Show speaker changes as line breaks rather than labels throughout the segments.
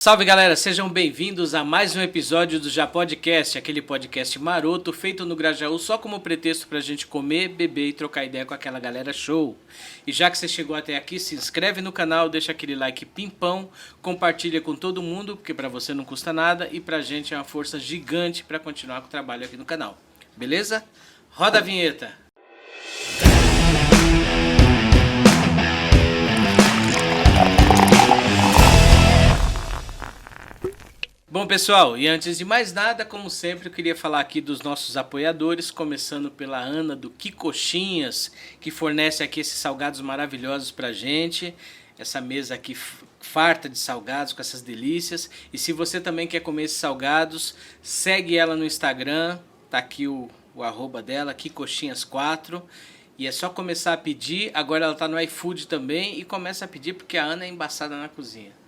Salve galera, sejam bem-vindos a mais um episódio do Já Podcast, aquele podcast maroto feito no Grajaú só como pretexto pra gente comer, beber e trocar ideia com aquela galera show. E já que você chegou até aqui, se inscreve no canal, deixa aquele like pimpão, compartilha com todo mundo, porque pra você não custa nada e pra gente é uma força gigante pra continuar com o trabalho aqui no canal. Beleza? Roda a vinheta! Bom pessoal, e antes de mais nada, como sempre, eu queria falar aqui dos nossos apoiadores, começando pela Ana do Que Coxinhas, que fornece aqui esses salgados maravilhosos pra gente, essa mesa aqui farta de salgados com essas delícias. E se você também quer comer esses salgados, segue ela no Instagram, tá aqui o arroba dela, Que Coxinhas 4. E é só começar a pedir, agora ela tá no iFood também, e começa a pedir porque a Ana é embaçada na cozinha.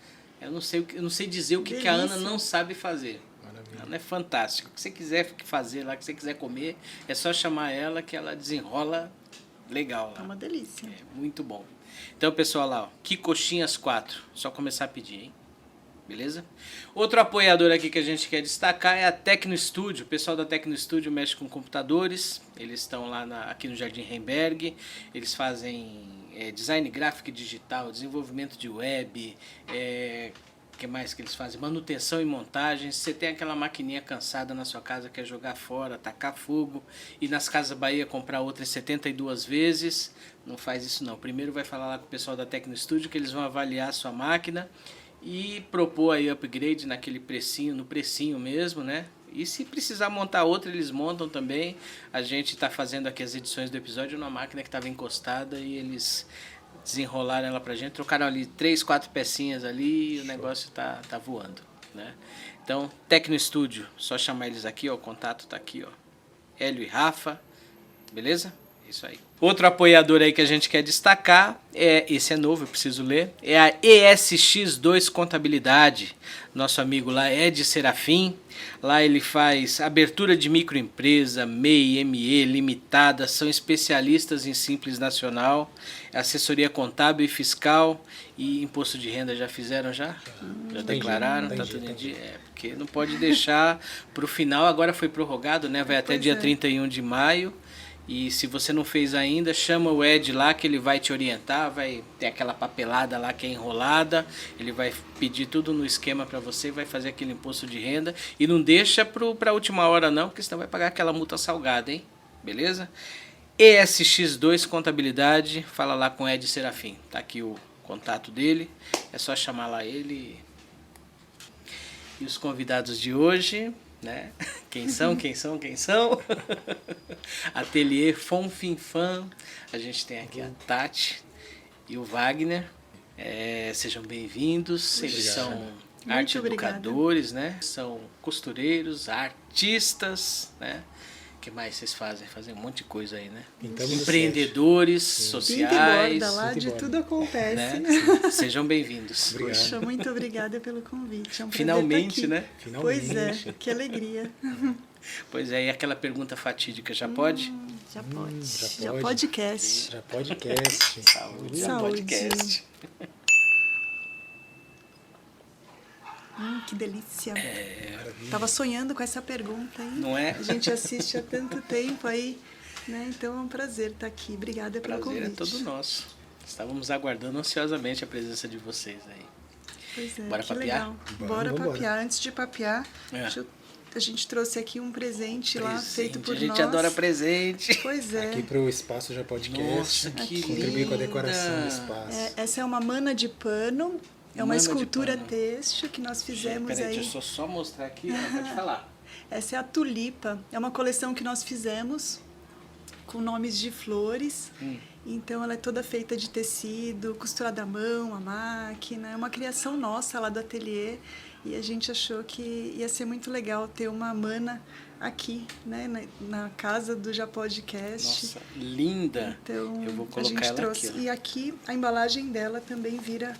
Eu não sei dizer o que a Ana não sabe fazer. Maravilha. A Ana é fantástica. O que você quiser fazer lá, o que você quiser comer, é só chamar ela que ela desenrola legal lá.
É uma delícia.
É muito bom. Então, pessoal, lá, ó, Que Coxinhas 4. Só começar a pedir, hein? Beleza? Outro apoiador aqui que a gente quer destacar é a Tecno Studio. O pessoal da Tecno Studio mexe com computadores. Eles estão lá aqui no Jardim Remberg. Eles fazem design gráfico e digital, desenvolvimento de web, que mais que eles fazem? Manutenção e montagem. Se você tem aquela maquininha cansada na sua casa, quer jogar fora, tacar fogo, e nas Casas Bahia comprar outra em 72 vezes, não faz isso não. Primeiro vai falar lá com o pessoal da Tecno Studio que eles vão avaliar a sua máquina e propor aí upgrade naquele precinho, no precinho mesmo, né? E se precisar montar outra, eles montam também. A gente está fazendo aqui as edições do episódio numa máquina que estava encostada e eles desenrolaram ela pra gente. Trocaram ali 3, 4 pecinhas ali e o negócio tá voando, né? Então, Tecno Studio, só chamar eles aqui, ó, o contato tá aqui, ó. Hélio e Rafa, beleza? Isso aí. Outro apoiador aí que a gente quer destacar, esse é novo, eu preciso ler, é a ESX2 Contabilidade. Nosso amigo lá, Ed Serafim. Lá ele faz abertura de microempresa, MEI, ME, limitada, são especialistas em Simples Nacional, assessoria contábil e fiscal e imposto de renda já fizeram já? Já declararam? Tá tudo em dia? Porque não pode deixar para o final, agora foi prorrogado, né? Vai até dia 31 de maio. E se você não fez ainda, chama o Ed lá que ele vai te orientar, vai ter aquela papelada lá que é enrolada, ele vai pedir tudo no esquema para você, vai fazer aquele imposto de renda e não deixa para a última hora não, porque senão vai pagar aquela multa salgada, hein? Beleza? ESX2 Contabilidade, fala lá com o Ed Serafim, tá aqui o contato dele, é só chamar lá ele. E os convidados de hoje, né? Quem são? Ateliê Fonfinfan. A gente tem aqui a Tati e o Wagner. Sejam bem-vindos. Eles são arte educadores, né? São costureiros, artistas, né? O que mais vocês fazem? Fazem um monte de coisa aí, né? Empreendedores sociais.
Pinta e borda lá, de tudo acontece.
Né? Sejam bem-vindos.
Poxa, muito obrigada pelo convite. É um
Finalmente, né?
Pois é, que alegria.
Pois é, e aquela pergunta fatídica, já pode?
Já pode. Já podcast.
Já podcast.
Saúde, já podcast.
Que delícia. Tava sonhando com essa pergunta, hein?
Não é?
A gente assiste há tanto tempo aí, né? Então é um prazer estar aqui. Obrigada pelo convite.
Prazer é todo nosso. Estávamos aguardando ansiosamente a presença de vocês aí.
Pois é,
bora
que
papear?
legal. Bora papear. Antes de papear, a gente trouxe aqui um presente lá feito por nós.
A gente adora presente.
Pois é.
Aqui para o Espaço Já Podcast.
Nossa, que
contribuir com a decoração do espaço.
Essa é uma mana de pano. É uma escultura têxtil que nós fizemos aí.
Peraí, deixa eu só mostrar aqui, pode falar.
Essa é a Tulipa. É uma coleção que nós fizemos com nomes de flores. Então ela é toda feita de tecido, costurada à mão, à máquina. É uma criação nossa lá do ateliê. E a gente achou que ia ser muito legal ter uma mana aqui, né, na casa do Já Podcast.
Nossa, linda!
Então,
eu vou colocar ela
trouxe.
aqui. Ó.
E aqui a embalagem dela também vira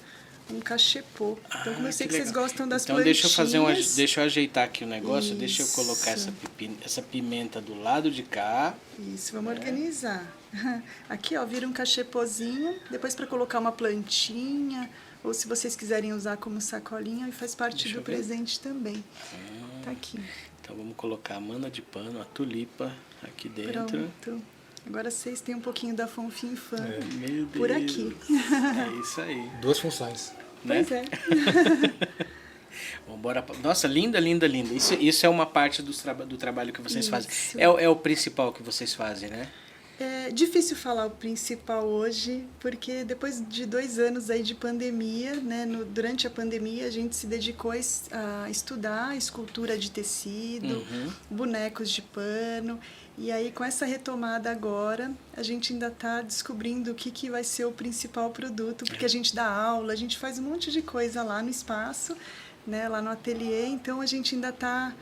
um cachepô. Então, como eu sei que vocês gostam das plantinhas...
Então, deixa eu ajeitar aqui o negócio. Isso. Deixa eu colocar essa pimenta do lado de cá.
Isso, vamos organizar. Aqui, ó, vira um cachepôzinho. Depois, para colocar uma plantinha, ou se vocês quiserem usar como sacolinha, e faz parte do presente também. Tá aqui.
Então vamos colocar a mana de pano, a tulipa aqui dentro.
Pronto. Agora vocês têm um pouquinho da Fonfinfã
Meu Deus.
por aqui.
É isso aí.
2 funções.
Né?
Pois é.
Vambora. Nossa, linda, linda, linda. Isso é uma parte do trabalho que vocês fazem. É o principal que vocês fazem, né?
É difícil falar o principal hoje, porque depois de 2 anos aí de pandemia, né, durante a pandemia a gente se dedicou a estudar escultura de tecido, bonecos de pano, e aí com essa retomada agora, a gente ainda está descobrindo o que vai ser o principal produto, porque a gente dá aula, a gente faz um monte de coisa lá no espaço, né, lá no ateliê, então a gente ainda está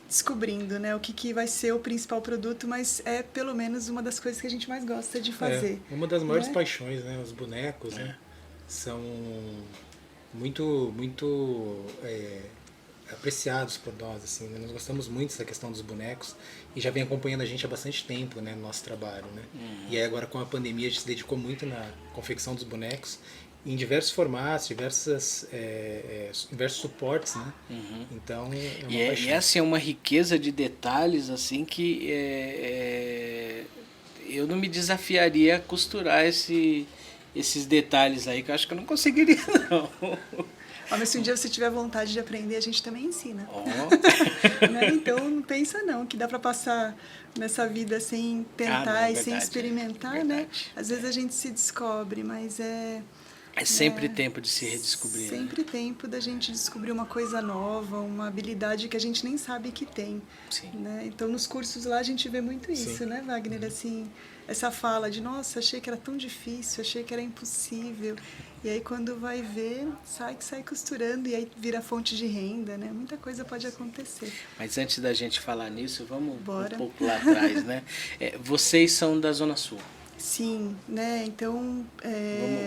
descobrindo, né, o que vai ser o principal produto, mas é pelo menos uma das coisas que a gente mais gosta de fazer.
Uma das maiores paixões, né? Os bonecos, né? São muito apreciados por nós, assim, né? Nós gostamos muito dessa questão dos bonecos e já vem acompanhando a gente há bastante tempo, né, no nosso trabalho, né? E aí agora com a pandemia a gente se dedicou muito na confecção dos bonecos em diversos formatos, diversos suportes, né? Então é uma paixão.
E assim, é uma riqueza de detalhes assim que eu não me desafiaria a costurar esses detalhes aí, que eu acho que eu não conseguiria, não.
Mas se um dia você tiver vontade de aprender, a gente também ensina. Né? Então não pensa não, que dá para passar nessa vida sem tentar e sem experimentar, né? Às vezes a gente se descobre, mas é
sempre tempo de se redescobrir.
Sempre tempo da gente descobrir uma coisa nova, uma habilidade que a gente nem sabe que tem.
Sim.
Né? Então, nos cursos lá a gente vê muito isso, né, Wagner? Assim, essa fala de, nossa, achei que era tão difícil, achei que era impossível. E aí, quando vai ver, sai costurando e aí vira fonte de renda, né? Muita coisa pode acontecer.
Mas antes da gente falar nisso, vamos
Bora.
Um pouco lá atrás, né? Vocês são da Zona Sul.
Sim, né? Então...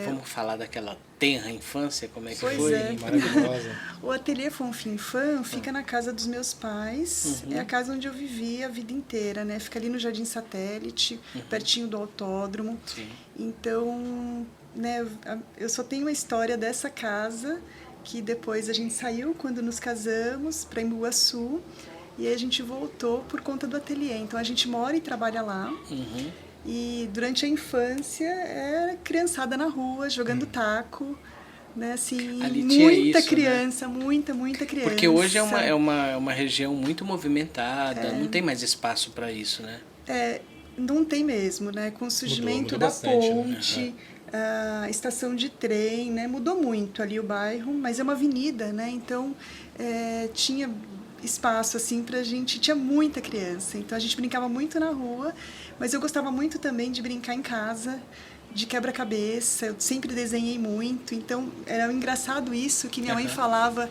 Vamos falar daquela tenra infância, como é que
pois
foi?
É.
Maravilhosa.
O ateliê Fonfinfã fica na casa dos meus pais, é a casa onde eu vivi a vida inteira, né? Fica ali no Jardim Satélite, pertinho do autódromo.
Sim.
Então, né, eu só tenho uma história dessa casa, que depois a gente saiu quando nos casamos para Embu-Guaçu, e aí a gente voltou por conta do ateliê. Então a gente mora e trabalha lá. E durante a infância era criançada na rua, jogando taco, né? Assim,
ali tinha
muita
isso,
criança, né? muita criança.
Porque hoje é uma região muito movimentada, não tem mais espaço para isso, né?
Não tem mesmo, né? Com o surgimento
mudou
da
bastante,
ponte, a estação de trem, né? Mudou muito ali o bairro, mas é uma avenida, né? Então tinha espaço assim pra gente, tinha muita criança, então a gente brincava muito na rua, mas eu gostava muito também de brincar em casa, de quebra-cabeça, eu sempre desenhei muito, então era engraçado isso que minha mãe falava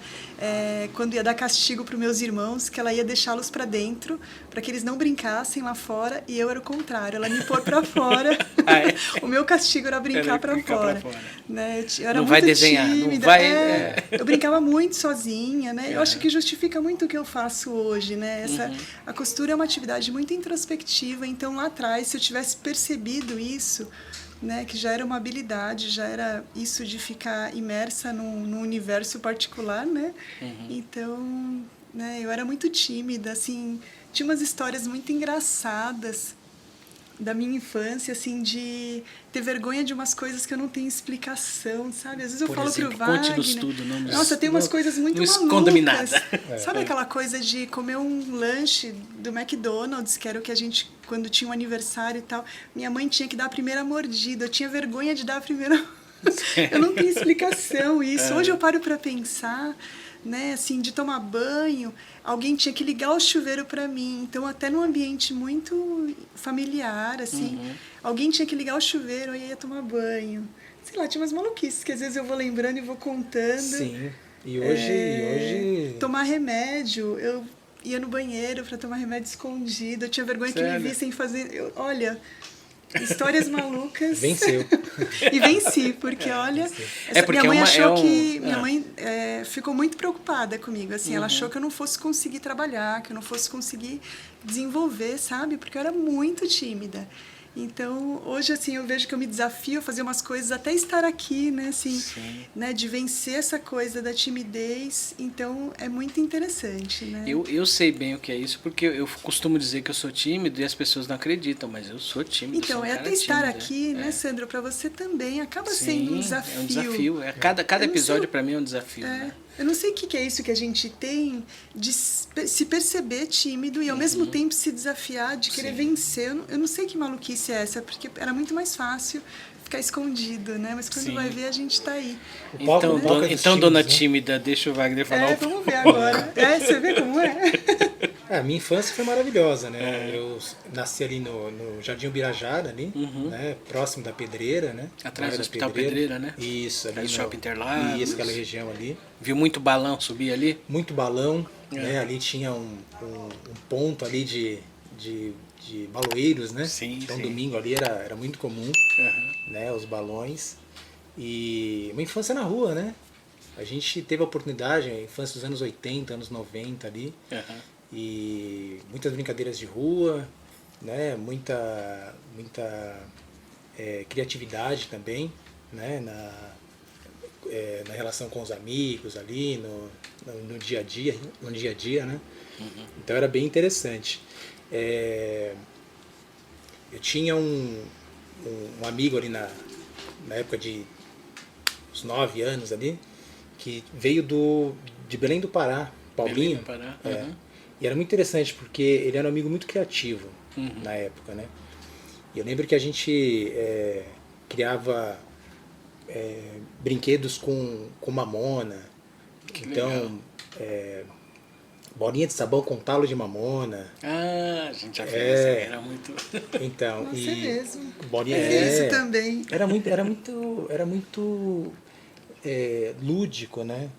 quando ia dar castigo para os meus irmãos, que ela ia deixá-los para dentro, para que eles não brincassem lá fora, e eu era o contrário, ela me pôr para fora. O meu castigo era brincar para fora. Né? Eu era
não
muito
vai desenhar,
tímida,
não vai...
Eu brincava muito sozinha, né? Eu acho que justifica muito o que eu faço hoje, né? A costura é uma atividade muito introspectiva, então lá atrás, se eu tivesse percebido isso, né, que já era uma habilidade, já era isso de ficar imersa num universo particular, né? Então, né, eu era muito tímida, assim, tinha umas histórias muito engraçadas da minha infância, assim, de ter vergonha de umas coisas que eu não tenho explicação, sabe? Às vezes eu falo pro Wagner...
Conte-nos tudo, não nos...
Nossa, tem umas coisas muito malucas.
Não esconda-me nada.
Sabe aquela coisa de comer um lanche do McDonald's, que era o que a gente, quando tinha um aniversário e tal, minha mãe tinha que dar a primeira mordida, eu tinha vergonha de dar a primeira... Eu não tenho explicação isso. Hoje eu paro para pensar... Né, assim, de tomar banho, alguém tinha que ligar o chuveiro para mim. Então, até num ambiente muito familiar, assim, alguém tinha que ligar o chuveiro e ia tomar banho. Sei lá, tinha umas maluquices que às vezes eu vou lembrando e vou contando.
Sim. E hoje...
Tomar remédio, eu ia no banheiro para tomar remédio escondido. Eu tinha vergonha que me vissem fazer... Olha... Histórias malucas.
Venceu.
E venci, porque olha,
porque
minha mãe achou que minha mãe ficou muito preocupada comigo, assim, ela achou que eu não fosse conseguir trabalhar, que eu não fosse conseguir desenvolver, sabe? Porque eu era muito tímida. Então, hoje, assim, eu vejo que eu me desafio a fazer umas coisas, até estar aqui, né, assim,
Sim.
né, de vencer essa coisa da timidez. Então, é muito interessante, né?
Eu sei bem o que é isso, porque eu costumo dizer que eu sou tímido e as pessoas não acreditam, mas eu sou tímido.
Então,
sou um
é
cara
até estar
tímido,
aqui, né, Sandra, para você também, acaba sendo um desafio.
É um desafio. Cada
Eu não
episódio
sei-
para mim é um desafio, né?
Eu não sei o que é isso que a gente tem de se perceber tímido e ao mesmo tempo se desafiar, de querer
Sim.
vencer. Eu não sei que maluquice é essa, porque era muito mais fácil ficar escondido, né? Mas quando
Sim.
vai ver, a gente tá aí.
O palco é dos
Então,
tímidos,
dona
né?
tímida, deixa o Wagner falar.
Vamos ver agora. Você vê como é?
A minha infância foi maravilhosa, né? Eu nasci ali no Jardim Ubirajara, ali, né? Próximo da Pedreira, né?
Atrás
Bairro
do
da
Hospital Pedreira, né?
Isso, ali
Atrás do
no
Shopping Interlagos.
Isso, aquela região ali.
Viu muito balão subir ali?
Muito balão, né? Ali tinha um ponto ali de baloeiros, né?
Sim,
então
sim.
domingo ali era muito comum, né? Os balões. E uma infância na rua, né? A gente teve a oportunidade, a infância dos anos 80, anos 90 ali, e muitas brincadeiras de rua, né? Muita criatividade também, né? Na relação com os amigos ali, no dia a dia, né? Então era bem interessante. Eu tinha um amigo ali na época de uns 9 anos ali, que veio de Belém do Pará, Paulinho.
Belém do Pará,
E era muito interessante porque ele era um amigo muito criativo na época, né? E eu lembro que a gente criava brinquedos com mamona.
Que
então, bolinha de sabão com talo de mamona.
Ah, a gente já fez essa, era muito...
Então,
Nossa,
e
é mesmo.
bolinha
Isso também.
Era muito lúdico, né?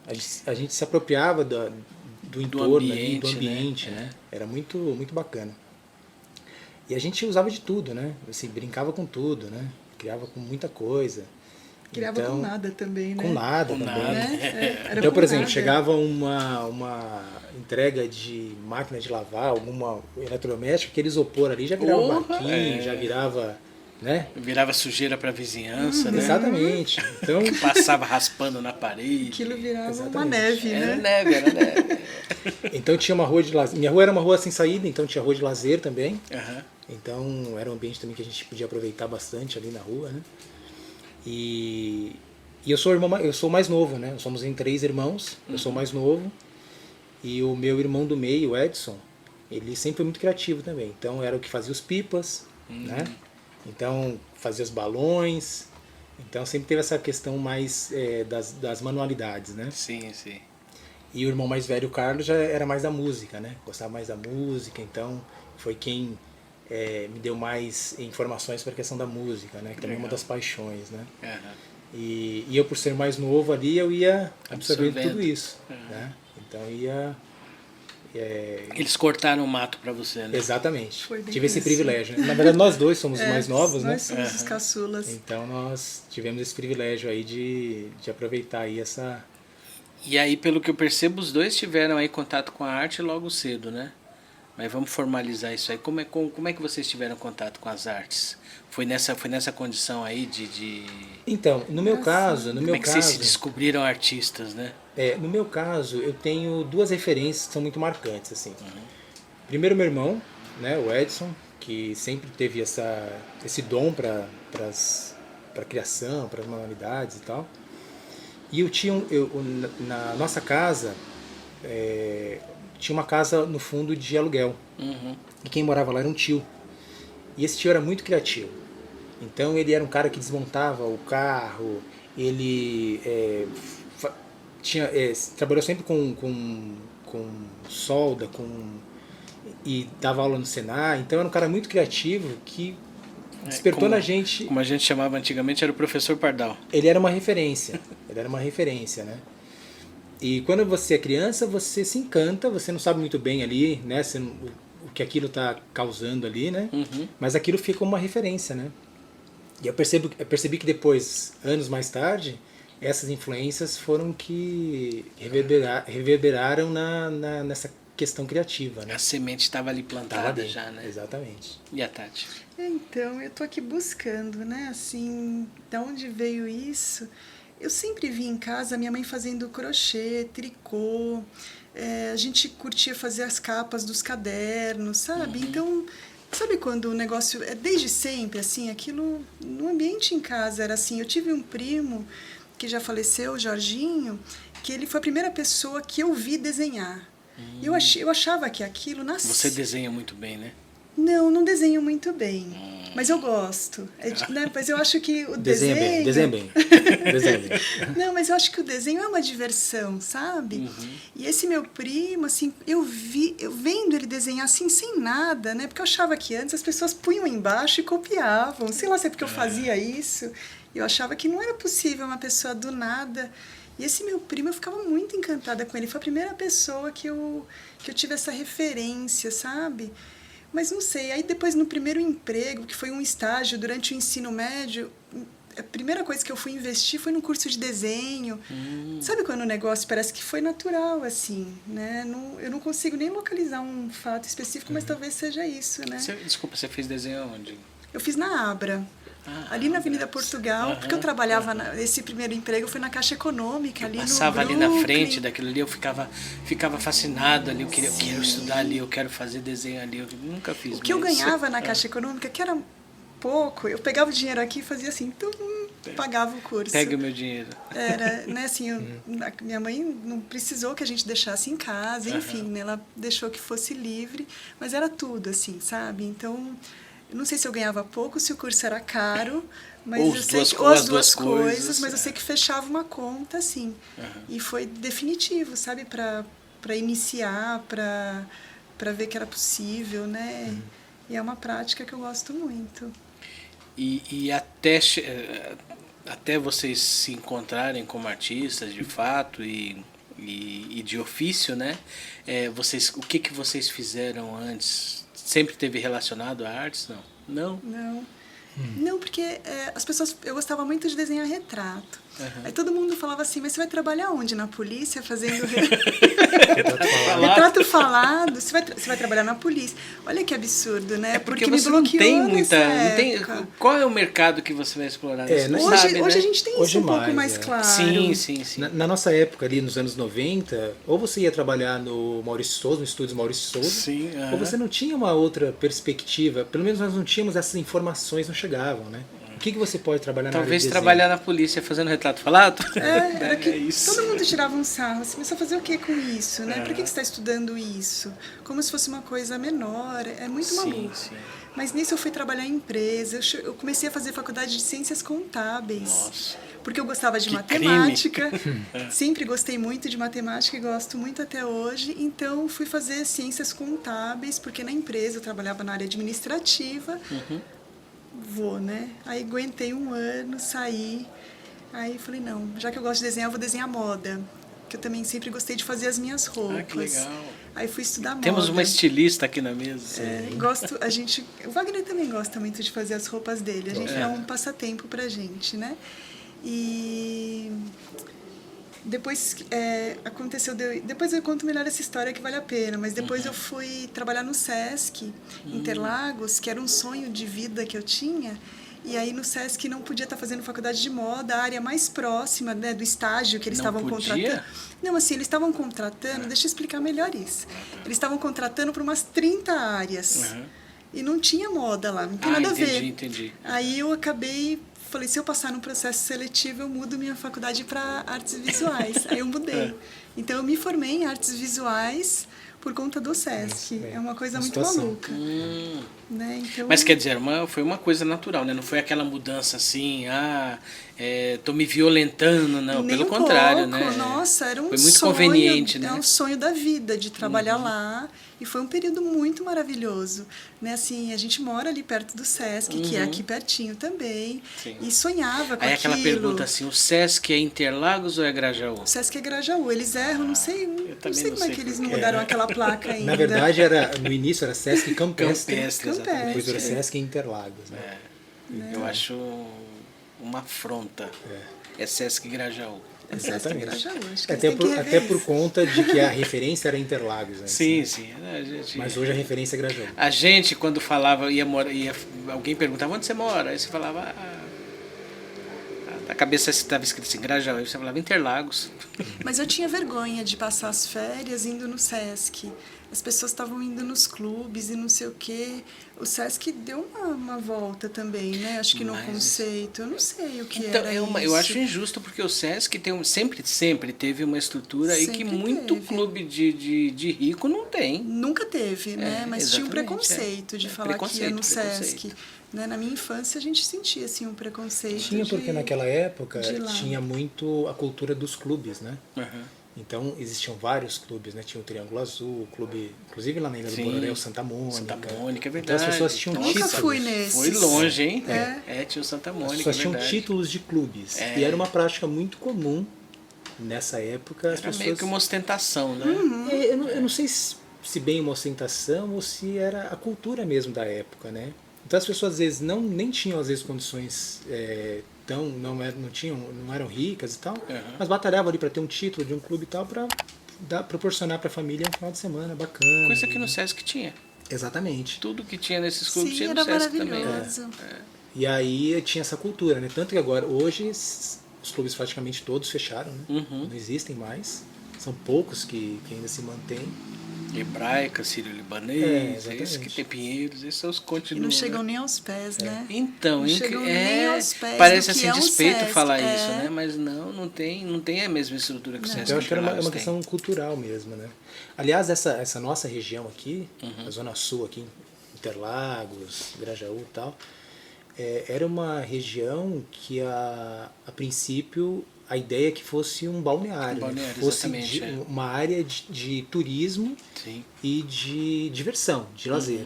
A gente se apropriava do entorno, do ambiente, né? Era muito, muito bacana. E a gente usava de tudo, né? Assim, brincava com tudo, né? Criava com muita coisa.
Criava
então,
com nada também, né?
Com nada
Com
também.
nada.
Era
Então,
com
por exemplo,
nada.
chegava uma entrega de máquina de lavar, alguma eletrodoméstico, aquele isopor ali já virava um barquinho, já virava, né?
Virava sujeira pra vizinhança, né?
Exatamente. Então,
Passava raspando na parede.
Aquilo virava uma
Exatamente.
neve,
Era
né?
neve, era neve.
então tinha uma rua de lazer. Minha rua era uma rua sem saída, então tinha rua de lazer também.
Aham.
Então era um ambiente também que a gente podia aproveitar bastante ali na rua, né? E eu sou o mais novo, né? Somos em 3 irmãos, eu sou o mais novo. E o meu irmão do meio, o Edson, ele sempre foi muito criativo também. Então era o que fazia os pipas, né? Então fazia os balões. Então sempre teve essa questão mais das manualidades, né?
Sim, sim.
E o irmão mais velho, o Carlos, já era mais da música, né? Gostava mais da música, então foi quem me deu mais informações para a questão da música, né? Que também é uma das paixões, né?
Aham.
E eu, por ser mais novo ali, eu ia absorvendo
Absorvendo.
tudo isso, né? Então ia...
Eles cortaram o mato pra você, né?
Exatamente.
Foi bem
Tive esse
isso.
privilégio, né? Na verdade, nós dois somos os mais novos, né?
Nós somos os caçulas.
Então nós tivemos esse privilégio aí de aproveitar aí essa...
E aí, pelo que eu percebo, os dois tiveram aí contato com a arte logo cedo, né? Mas vamos formalizar isso aí. Como é que vocês tiveram contato com as artes? Foi nessa condição aí de...
Então, no meu caso...
Como é que vocês se descobriram artistas, né?
No meu caso, eu tenho 2 referências que são muito marcantes, assim. Primeiro, meu irmão, né, o Edson, que sempre teve esse dom para criação, para as manualidades e tal. E na nossa casa, tinha uma casa no fundo de aluguel. E quem morava lá era um tio. E esse tio era muito criativo. Então ele era um cara que desmontava o carro, ele trabalhou sempre com solda, e dava aula no Senai. Então era um cara muito criativo que despertou na gente...
Como a gente chamava antigamente, era o professor Pardal.
Ele era uma referência, né? E quando você é criança, você se encanta, você não sabe muito bem ali, né, o que aquilo está causando ali, né? Mas aquilo fica uma referência, né? E eu percebi que depois, anos mais tarde, essas influências foram que reverberaram nessa questão criativa, né?
A semente estava ali plantada já, né?
Exatamente.
E a Tati?
Então, eu tô aqui buscando, né? Assim, da onde veio isso? Eu sempre vi em casa a minha mãe fazendo crochê, tricô. A gente curtia fazer as capas dos cadernos, sabe? Então, sabe quando o negócio é desde sempre assim, aquilo no ambiente em casa era assim. Eu tive um primo que já faleceu, o Jorginho, que ele foi a primeira pessoa que eu vi desenhar. Eu achava que aquilo nascia.
Você desenha muito bem, né?
Não, não desenho muito bem, mas eu gosto. Né? Mas eu acho que o desenho...
Desenha bem. Desenha bem.
Não, mas eu acho que o desenho é uma diversão, sabe? E esse meu primo, assim, eu vendo ele desenhar assim, sem nada, né? Porque eu achava que antes as pessoas punham embaixo e copiavam. Sei lá se é porque eu fazia isso. Eu achava que não era possível uma pessoa do nada... E esse meu primo, eu ficava muito encantada com ele. Foi a primeira pessoa que eu tive essa referência, sabe? Mas não sei, aí depois no primeiro emprego, que foi um estágio durante o ensino médio, a primeira coisa que eu fui investir foi no curso de desenho. Sabe quando o negócio parece que foi natural, assim, né? Eu não consigo nem localizar um fato específico, mas talvez seja isso, né?
Desculpa, você fez desenho onde?
Eu fiz na Abra. Ali na Avenida Portugal, porque eu trabalhava, esse primeiro emprego foi na Caixa Econômica, ali no
Passava ali
Brooklyn.
na frente daquilo ali, eu ficava fascinado ali, eu quero estudar ali, eu quero fazer desenho ali, eu nunca fiz.
O que eu ganhava na Caixa Econômica, que era pouco, eu pegava o dinheiro aqui e fazia assim, pagava o curso.
Pega o meu dinheiro.
Era, né, assim, minha mãe não precisou que a gente deixasse em casa, enfim, né, ela deixou que fosse livre, mas era tudo, assim, sabe? Então... Eu não sei se eu ganhava pouco, se o curso era caro, mas
ou
eu
as
sei
duas,
que,
ou as duas coisas,
mas eu sei que fechava uma conta, assim. E foi definitivo, sabe, para iniciar, para ver que era possível, né? E é uma prática que eu gosto muito.
E até vocês se encontrarem como artistas, de fato, e de ofício, né? O que vocês fizeram antes? Sempre teve relacionado a artes? Não?
Não. Não, porque as pessoas... Eu gostava muito de desenhar retrato. Aí todo mundo falava assim, mas você vai trabalhar onde? Na polícia, fazendo retrato falado? Você vai trabalhar na polícia. Olha que absurdo, né?
Porque
me
você não tem muita...
época.
Qual é o mercado que você vai explorar?
Hoje a gente tem isso um pouco mais claro.
Sim.
Na nossa época, ali nos anos 90, ou você ia trabalhar no Maurício Souza, no estúdio Maurício Souza, ou você não tinha uma outra perspectiva, pelo menos nós não tínhamos essas informações, não chegavam, né? O que você pode trabalhar na área de desenho?
Talvez trabalhar na polícia fazendo retrato falado?
Era que isso. Todo mundo tirava um sarro. Você começou a fazer o que com isso, né? Por que você está estudando isso? Como se fosse uma coisa menor. É muito maluco.
Sim.
Mas nisso eu fui trabalhar em empresa. Eu comecei a fazer faculdade de ciências contábeis.
Nossa.
Porque eu gostava de matemática. Sempre gostei muito de matemática e gosto muito até hoje. Então fui fazer ciências contábeis, porque na empresa eu trabalhava na área administrativa. Né? Aí aguentei um ano, saí. Aí falei, não, já que eu gosto de desenhar, eu vou desenhar moda. Que eu também sempre gostei de fazer as minhas roupas.
Que legal.
Aí fui estudar moda.
Temos uma estilista aqui na mesa.
O Wagner também gosta muito de fazer as roupas dele. A gente dá um passatempo pra gente, né? E... Depois aconteceu... Depois eu conto melhor essa história que vale a pena. Mas depois eu fui trabalhar no Sesc, Interlagos, que era um sonho de vida que eu tinha. E aí no Sesc não podia estar fazendo faculdade de moda, a área mais próxima, né, do estágio que eles estavam contratando. Não, assim, eles estavam contratando... Deixa eu explicar melhor isso. Eles estavam contratando para umas 30 áreas. E não tinha moda lá, não tem nada a ver.
Entendi.
Aí eu falei, se eu passar no processo seletivo, eu mudo minha faculdade para artes visuais. Aí eu mudei. Então, eu me formei em artes visuais por conta do Sesc. É uma coisa muito maluca. Né? Então...
Mas quer dizer, foi uma coisa natural, né? Não foi aquela mudança assim, tô me violentando, não. Pelo contrário, né?
Nossa, era um sonho.
Foi muito conveniente, né?
É um sonho da vida, de trabalhar lá. E foi um período muito maravilhoso. Né? Assim, a gente mora ali perto do Sesc, que é aqui pertinho também. Sim. E sonhava com aquilo.
Aí aquela pergunta assim, o Sesc é Interlagos ou é Grajaú?
O Sesc é Grajaú. Eles erram, não sei como é que eles não mudaram aquela placa ainda.
Na verdade, no início era Sesc Campestre. Depois era Sesc Interlagos. Né?
Eu acho uma afronta. É Sesc Grajaú.
É Sesc
Exatamente.
Grajaú. Acho que
Até
eles têm
por,
que
até
rever
por
isso.
conta de que a referência era Interlagos antes.
Sim,
né?
sim. A gente,
Mas hoje a referência é Grajaú.
a gente, quando falava, alguém perguntava onde você mora, aí você falava, na cabeça estava escrito assim, Grajaú, aí você falava Interlagos.
Mas eu tinha vergonha de passar as férias indo no Sesc. As pessoas estavam indo nos clubes e não sei o quê. O Sesc deu uma volta também, né? Acho que no
Mas-
conceito. Eu não sei o que
Então,
era
eu
isso.
acho injusto porque o Sesc sempre teve uma estrutura aí que
Sempre
muito
teve.
clube de rico não tem.
Nunca teve, né? Mas tinha um
exatamente,
preconceito de
é.
falar que ia no
Preconceito.
Sesc. Né? Na minha infância a gente sentia assim um preconceito.
Tinha porque naquela época
de lá.
tinha muito a cultura dos clubes, né?
Uhum.
Então existiam vários clubes, né? Tinha o Triângulo Azul, o clube, inclusive lá na Ilha do
Sim.
Bororé, o Santa Mônica.
Santa Mônica, é
Então
verdade.
as pessoas tinham
Eu nunca
títulos.
fui nesse.
Foi longe, hein?
É.
Tinha o Santa
As
Mônica,
pessoas
é
tinham
verdade.
títulos de clubes.
É.
E era uma prática muito comum nessa época. As
Era
pessoas...
meio que uma ostentação, né?
Eu não sei se bem uma ostentação ou se era a cultura mesmo da época, né? Então as pessoas às vezes nem tinham às vezes condições não eram ricas e tal, mas batalhavam ali para ter um título de um clube e tal para proporcionar para a família um final de semana bacana.
Coisa que no Sesc tinha.
Exatamente.
Tudo que tinha nesses clubes
Sim,
tinha no
era
Sesc também.
maravilhoso.
E aí tinha essa cultura, né? Tanto que agora hoje os clubes praticamente todos fecharam, né?
Uhum.
Não existem mais. São poucos que ainda se mantêm.
Hebraica, sírio-libanês,
exatamente.
esses que tem Pinheiros, esses são os
E
continuam.
não chegam
né?
nem aos pés, né?
Então,
Não chegam nem aos pés
parece
do que
assim
é um
despeito
Sesc,
falar
é.
isso, né? Mas não tem a mesma estrutura que o Sesc
Então, eu acho que era uma
Interlagos tem.
questão cultural mesmo, né? Aliás, essa nossa região aqui,
Uhum.
a Zona Sul aqui, Interlagos, Grajaú e tal, era uma região que a princípio a ideia é que fosse um balneário,
Um balneário,
né? Fosse
exatamente,
uma área de turismo
Sim.
e de diversão, de lazer.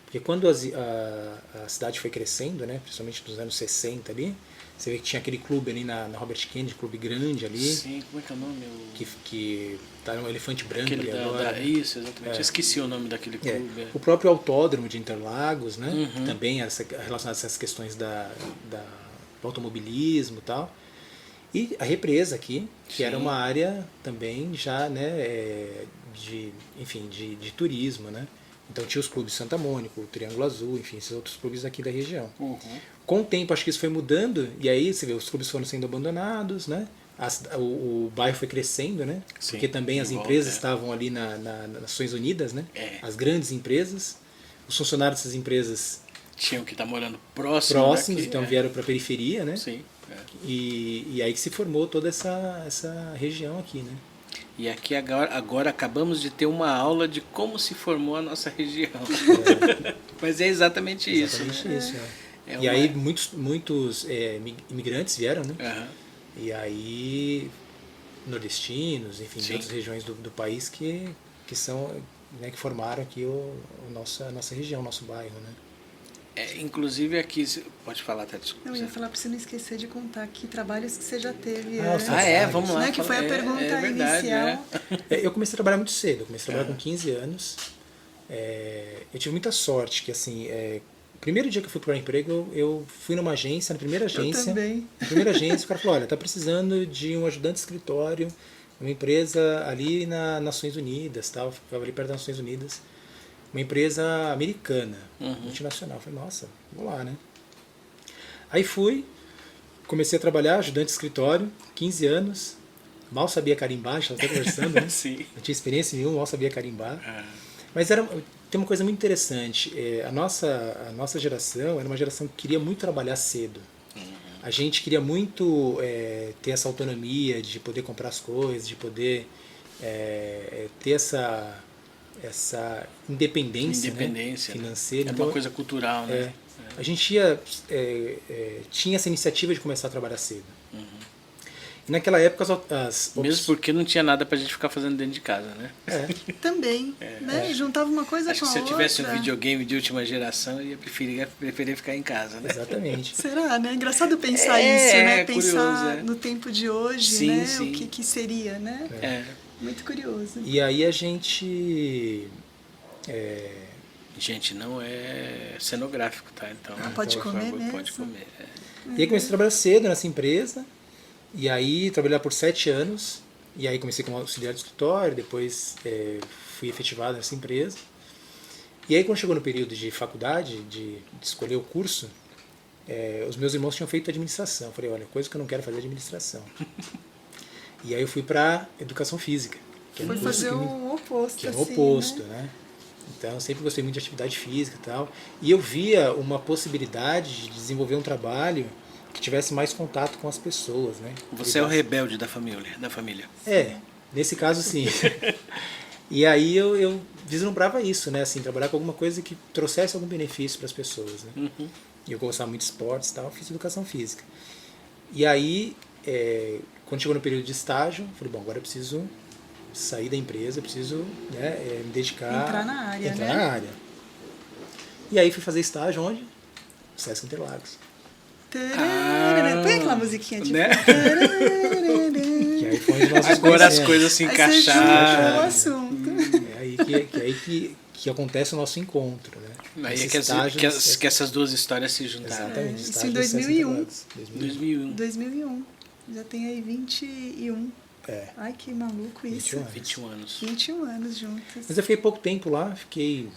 Porque quando a cidade foi crescendo, né, principalmente nos anos 60 ali, você vê que tinha aquele clube ali na Robert Kennedy, clube grande ali,
Sim, como é que é o nome?
que tá um elefante branco
Aquele
ali agora. né?
Isso, exatamente. Eu esqueci o nome daquele
É.
clube.
O próprio autódromo de Interlagos, né?
Uhum.
Também relacionado a essas questões do automobilismo e tal. E a represa aqui, que
Sim.
era uma área também já, né, de turismo, né? Então tinha os clubes Santa Mônica, o Triângulo Azul, enfim, esses outros clubes aqui da região.
Uhum.
Com o tempo, acho que isso foi mudando, e aí você vê, os clubes foram sendo abandonados, né? O bairro foi crescendo, né?
Sim,
Porque também
em
as
volta,
empresas
é.
estavam ali nas Nações Unidas, né?
É.
As grandes empresas. Os funcionários dessas empresas
Tinham que estar morando próximo
próximos,
daqui,
então vieram para a periferia, né?
Sim. É.
E aí que se formou toda essa região aqui, né?
E aqui agora acabamos de ter uma aula de como se formou a nossa região. Mas é exatamente isso.
Exatamente
Né?
isso.
É
E
uma-
aí muitos imigrantes vieram, né?
Aham.
E aí nordestinos, enfim, de
Sim.
outras regiões do país que são, né, que formaram aqui a nossa região, o nosso bairro, né?
Inclusive aqui, pode falar, até desculpa.
Eu ia falar para você não esquecer de contar que trabalhos que você já teve
Ah, os
antes.
trabalhos.
Vamos lá.
Né, que foi a pergunta inicial.
Eu comecei a trabalhar muito cedo, eu comecei a trabalhar com 15 anos. Eu tive muita sorte, que assim, o primeiro dia que eu fui procurar emprego, eu fui numa agência, na primeira agência.
também.
Na primeira agência, o cara falou, olha, tá precisando de um ajudante de escritório, uma empresa ali nas Nações Unidas, tal, ficava ali perto das Nações Unidas. Uma empresa americana, multinacional. Eu falei, nossa, vou lá, né? Aí fui, comecei a trabalhar, ajudante de escritório, 15 anos, mal sabia carimbar, a gente estava até conversando, né?
Sim.
Não tinha experiência nenhuma, mal sabia carimbar.
Ah,
Mas tem uma coisa muito interessante, a nossa geração era uma geração que queria muito trabalhar cedo. A gente queria muito ter essa autonomia de poder comprar as coisas, de poder ter essa independência, né, financeira.
É
Então,
uma coisa cultural, né?
a gente tinha essa iniciativa de começar a trabalhar cedo. E naquela época
Mesmo porque não tinha nada pra gente ficar fazendo dentro de casa, né?
Também, né? Juntava uma coisa
Acho
com
que
a
se eu
outra.
tivesse um videogame de última geração, eu ia preferir ficar em casa, né?
Exatamente.
Será, né? Engraçado pensar
É,
isso, né?
é
Pensar
curioso, é.
no tempo de hoje,
Sim,
né?
sim.
O que seria, né?
É.
Muito curioso.
E aí a gente...
Gente, não é cenográfico, tá? Então,
Pode
por
comer
favor,
mesmo?
pode comer.
E aí comecei a trabalhar cedo nessa empresa. E aí trabalhei lá por 7 anos, e aí comecei como auxiliar de escritório, depois fui efetivado nessa empresa. E aí quando chegou no período de faculdade, de escolher o curso, os meus irmãos tinham feito administração. Eu falei, olha, coisa que eu não quero fazer é administração. E aí eu fui para educação física. Que
Foi fazer o oposto,
que é o
assim,
oposto,
né?
Então eu sempre gostei muito de atividade física e tal. E eu via uma possibilidade de desenvolver um trabalho que tivesse mais contato com as pessoas, né?
Você é o rebelde da família.
Nesse caso sim. E aí eu vislumbrava isso, né? Assim, trabalhar com alguma coisa que trouxesse algum benefício para as pessoas, né? E eu gostava muito de esportes e tal, fiz educação física. E aí, quando chegou no período de estágio, falei, bom, agora eu preciso sair da empresa, preciso, né, me dedicar...
Entrar na área,
entrar
né?
na área. E aí fui fazer estágio onde? No Sesc Interlagos.
Põe aquela musiquinha de
né?
Que aí foi onde nós nos
Agora as
conhecemos.
coisas se
Aí você junta
encaixaram.
o assunto.
É aí que acontece o nosso encontro, né?
Aí
Esse
é
estágio do Sesc.
que essas duas histórias se juntaram.
Exatamente.
Isso
estágio
em
do Sesc
2001.
Interlagos.
2001.
2001. Já tem aí 21.
É.
Ai, que maluco isso.
21
21 anos.
anos.
21 anos juntos.
Mas eu fiquei pouco tempo lá, fiquei...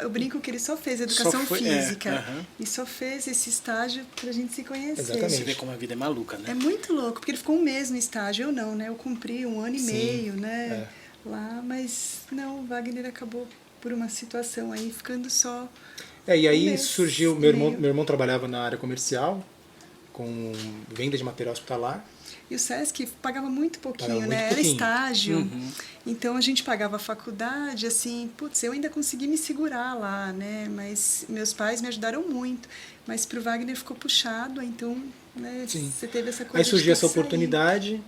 Eu brinco que ele só fez educação
Só foi-
física.
aham.
E só fez esse estágio pra gente se conhecer.
Exatamente.
Você vê como a vida é maluca,
É
né?
muito louco, porque ele ficou um mês no estágio, eu não, né? Eu cumpri 1 ano e
Sim,
meio, né? Lá, mas não, o Wagner acabou por uma situação aí, ficando só...
E aí
Um mês
surgiu...
e
Meu irmão,
meio.
meu irmão trabalhava na área comercial, com venda de material hospitalar.
E o Sesc pagava muito pouquinho,
Pagava muito
né?
pouquinho.
Era estágio. Então a gente pagava a faculdade, assim, putz, eu ainda consegui me segurar lá, né? Mas meus pais me ajudaram muito. Mas pro Wagner ficou puxado, então, né?
Sim.
Você teve essa coisa
Aí
de
surgiu
ter
essa
que sair.
oportunidade,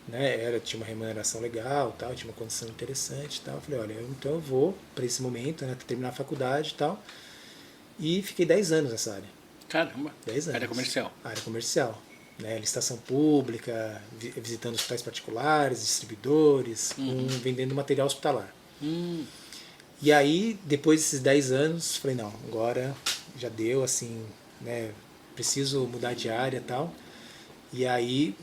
né? Tinha uma remuneração legal, tal, tinha uma condição interessante e tal. Eu falei, olha, então eu vou para esse momento, né? Terminar a faculdade e tal. E fiquei 10 anos nessa área.
Caramba.
10 anos.
Área comercial.
Área comercial. Né, licitação pública, visitando hospitais particulares, distribuidores, vendendo material hospitalar. E aí, depois desses 10 anos, falei, não, agora já deu, assim, né, preciso mudar de área e tal. E aí,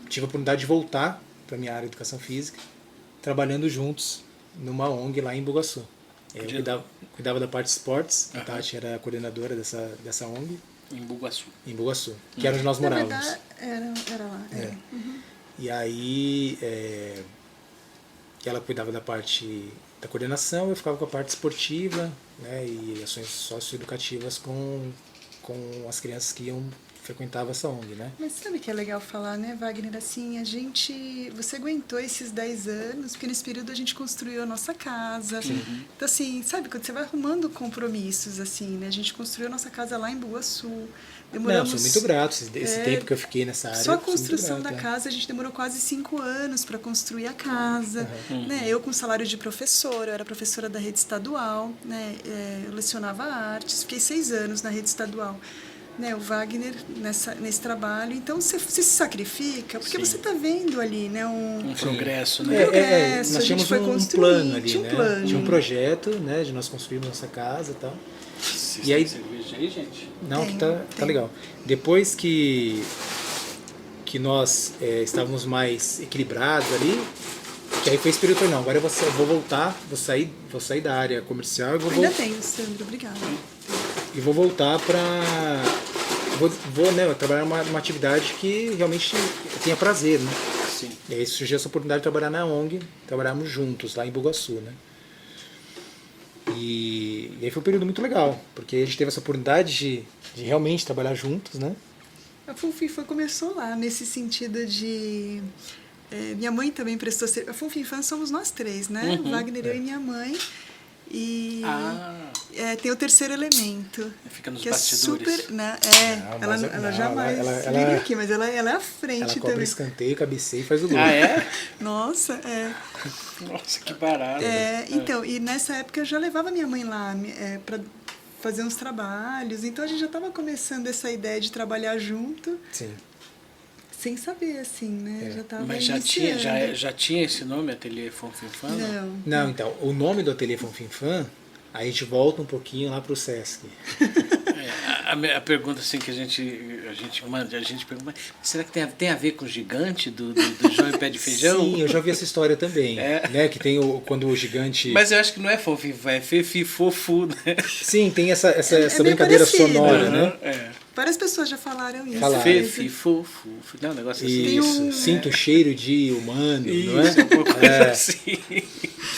tive a oportunidade de voltar para minha área de educação física, trabalhando juntos numa ONG lá em Bugaçu. Eu cuidava da parte de esportes, a Tati era a coordenadora dessa ONG.
Em Bugaçu.
Em Bugaçu, que era onde nós
Na
morávamos.
verdade, era lá.
É. E aí ela cuidava da parte da coordenação, eu ficava com a parte esportiva, né, e ações socioeducativas com as crianças que frequentavam essa ONG, né?
Mas sabe o que é legal falar, né, Wagner? Assim, você aguentou esses 10 anos, porque nesse período a gente construiu a nossa casa. Então, assim, sabe, quando você vai arrumando compromissos, assim, né? A gente construiu a nossa casa lá em Bugaçu.
Não, sou muito grato. Esse tempo que eu fiquei nessa área.
Só a
eu sou muito
construção
grato,
da casa, a gente demorou quase 5 anos para construir a casa. Né? Eu com salário de professora, eu era professora da rede estadual, né? Eu lecionava artes, fiquei 6 anos na rede estadual. Né, o Wagner nesse trabalho, então você se sacrifica porque
Sim.
você está vendo ali, né, um
progresso,
um
né?
progresso,
nós
a gente
tínhamos
foi
um
construir,
plano ali,
tinha um
né?
plano.
Tinha um projeto, né, de nós construirmos nossa casa e tal.
Vocês
E aí-
têm cerveja aí, gente?
Não,
Tem,
que tá
tem.
legal. Depois que nós estávamos mais equilibrados ali, que aí foi esse período, eu falei, não, agora eu vou voltar, vou sair da área comercial e
Ainda tenho, Sandro, obrigada.
vou voltar para né, trabalhar numa atividade que realmente eu tenha prazer, né?
Sim.
E aí surgiu essa oportunidade de trabalhar na ONG, trabalhamos juntos lá em Bugaçu, né? E aí foi um período muito legal, porque a gente teve essa oportunidade de realmente trabalhar juntos, né?
A Funfinfã começou lá, nesse sentido de... minha mãe também prestou serviço. A Funfinfã somos nós 3, né? O Wagner, eu e minha mãe. E tem o terceiro elemento.
Fica nos
que
bastidores.
É super, né?
Não, mas
ela
não,
jamais
ela-
viria aqui, mas ela é à frente
Ela cobra
também.
escanteio, cabeceia e faz o gol.
Ah, é?
Nossa,
Nossa, que barato.
Então, e nessa época eu já levava minha mãe lá para fazer uns trabalhos. Então a gente já estava começando essa ideia de trabalhar junto,
Sim.
sem saber, assim, né? Já estava
Mas já tinha esse nome, Ateliê Fonfinfã?
Não.
Não, então, o nome do Ateliê Fonfinfã, aí a gente volta um pouquinho lá pro Sesc.
A pergunta assim que a gente pergunta, mas será que tem a ver com o gigante do João e Pé de Feijão?
Sim, eu já vi essa história também, né? Que tem quando o gigante...
Mas eu acho que não é fofinho, é fefifofu, né?
Sim, tem essa
bem
brincadeira
parecido,
sonora,
Uhum,
né?
Várias pessoas já falaram isso.
Falaram.
Fefifofu. Não, um negócio assim.
Isso, sinto o cheiro de humano, não é?
Isso, alguma coisa assim.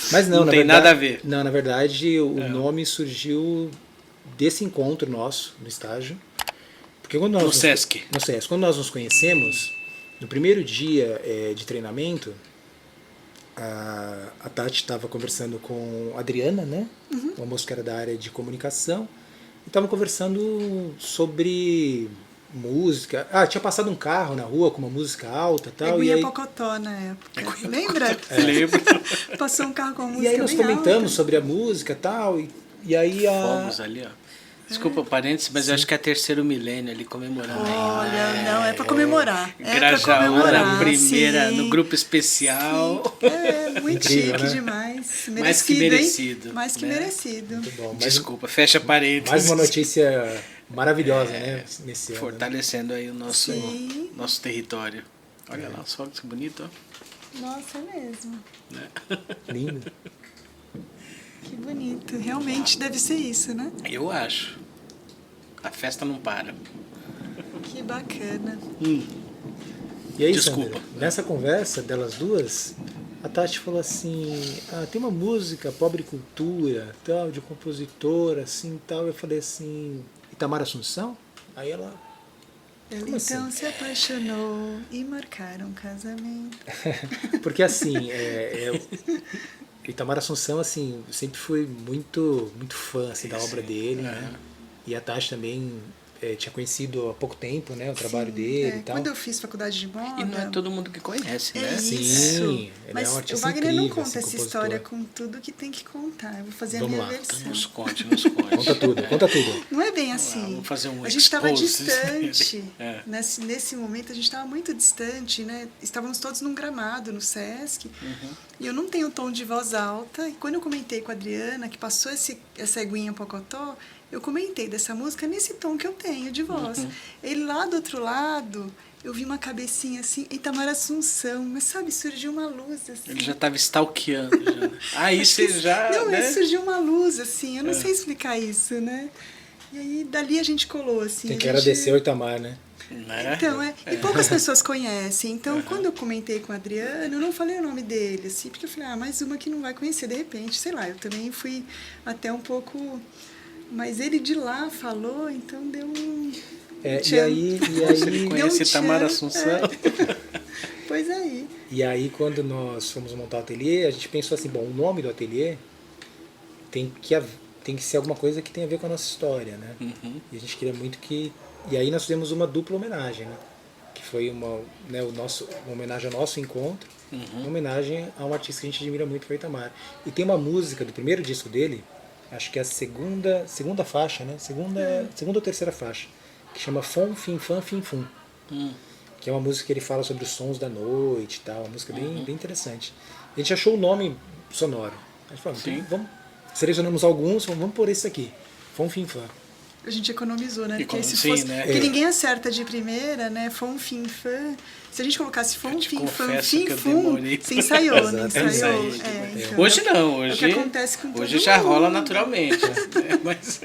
Mas
Não
na
tem
verdade,
nada a ver.
Não, na verdade, o nome surgiu desse encontro nosso no estágio. Porque quando nós
No Sesc.
No Sesc. Quando nós nos conhecemos, no primeiro dia de treinamento, a Tati estava conversando com a Adriana, né? Uma moça que era da área de comunicação. E estavam conversando sobre música. Tinha passado um carro na rua com uma música alta e tal.
Eguinha
E aí,
Pocotó na época. Lembra?
Lembro.
Passou um carro com a música
e aí nós
bem
comentamos
alta.
sobre a música e tal. E aí
Fomos ali, ó. Desculpa o parênteses, mas eu acho que é terceiro milênio ali comemorando.
Olha, não, é pra comemorar. É pra
Grajaú
comemorar.
na primeira,
sim.
no grupo especial.
Sim. É, muito
Incrível,
chique
né?
demais. Merecido,
Mais que merecido,
hein? Mais que
né?
merecido.
Muito bom.
Desculpa, fecha parênteses.
Mais uma notícia maravilhosa, né? Nesse ano.
Fortalecendo aí o
Sim.
nosso território. Olha lá, só que bonito, ó.
Nossa, é mesmo.
Né?
Lindo.
Que bonito. Realmente deve ser isso, né?
Eu acho. A festa não para.
Que bacana.
E aí,
Desculpa.
Sandra, nessa conversa delas duas, a Tati falou assim, tem uma música, Pobre Cultura, tal, de compositora, assim, tal. Eu falei assim, Itamar Assunção? Aí ela...
Ela
Como
então
assim?
se apaixonou e marcaram um casamento.
Porque assim, Itamar Assunção, assim, sempre fui muito fã assim, da obra dele, né? E a Tati também tinha conhecido há pouco tempo, né, o trabalho dele e tal.
Quando eu fiz faculdade de moda...
E não é todo mundo que conhece,
É
né?
isso.
Sim, ele
Mas
é um
o
artista
Wagner
incrível,
não conta
assim,
essa
compositor.
história com tudo que tem que contar. Eu vou fazer
Vamos
a
lá.
minha versão.
Nos conte, nos conte.
Conta tudo, conta tudo.
Não é bem assim.
Vamos fazer um
A gente estava
expose.
distante.
É.
Nesse momento a gente estava muito distante, né? Estávamos todos num gramado no Sesc. E eu não tenho tom de voz alta. E quando eu comentei com a Adriana, que passou essa Eguinha Pocotó, eu comentei dessa música nesse tom que eu tenho de voz. Ele lá do outro lado, eu vi uma cabecinha assim, Itamar Assunção, mas sabe, surgiu uma luz assim.
Ele já estava stalkeando. Já, né? Aí
Acho
você
que-
já.
Não,
né?
mas surgiu uma luz, assim, eu não sei explicar isso, né? E aí, dali a gente colou, assim.
Tem
a
que
gente-
agradecer o Itamar, né?
Né?
Então, e poucas pessoas conhecem. Então, quando eu comentei com o Adriano, eu não falei o nome dele, assim, porque eu falei, mais uma que não vai conhecer, de repente, sei lá, eu também fui até um pouco... Mas ele de lá falou, então deu um...
E
tchan.
aí,
Você conhece
Deu um
Itamar
tchan,
Assunção?
Pois aí.
e aí, quando nós fomos montar o ateliê, a gente pensou assim, bom, o nome do ateliê tem que ser alguma coisa que tenha a ver com a nossa história, né? E a gente queria muito que... E aí nós fizemos uma dupla homenagem, né? Que foi uma homenagem ao nosso encontro, uma homenagem a um artista que a gente admira muito, que foi o Itamar. E tem uma música do primeiro disco dele, acho que é a segunda faixa, né? Segunda ou terceira faixa, que chama Fom, Fim, Fam, Fim, Fum. Que é uma música que ele fala sobre os sons da noite e tal, uma música bem interessante. A gente achou o nome sonoro. A gente falou, então, vamos, selecionamos alguns, vamos pôr esse aqui, Fom, Fim, Fam.
A gente economizou, né? Porque se
Sim,
fosse...
né?
Porque ninguém acerta de primeira, né? Fom, fim, fã. Se a gente colocasse fom,
te
fim, fã,
confesso
fim,
que eu
fum,
demorei
você ensaiou, não
Exatamente.
ensaiou?
Ensaiei.
Então,
Hoje não,
É o
hoje,
que acontece com todo
hoje já rola
mundo.
naturalmente. né? Mas,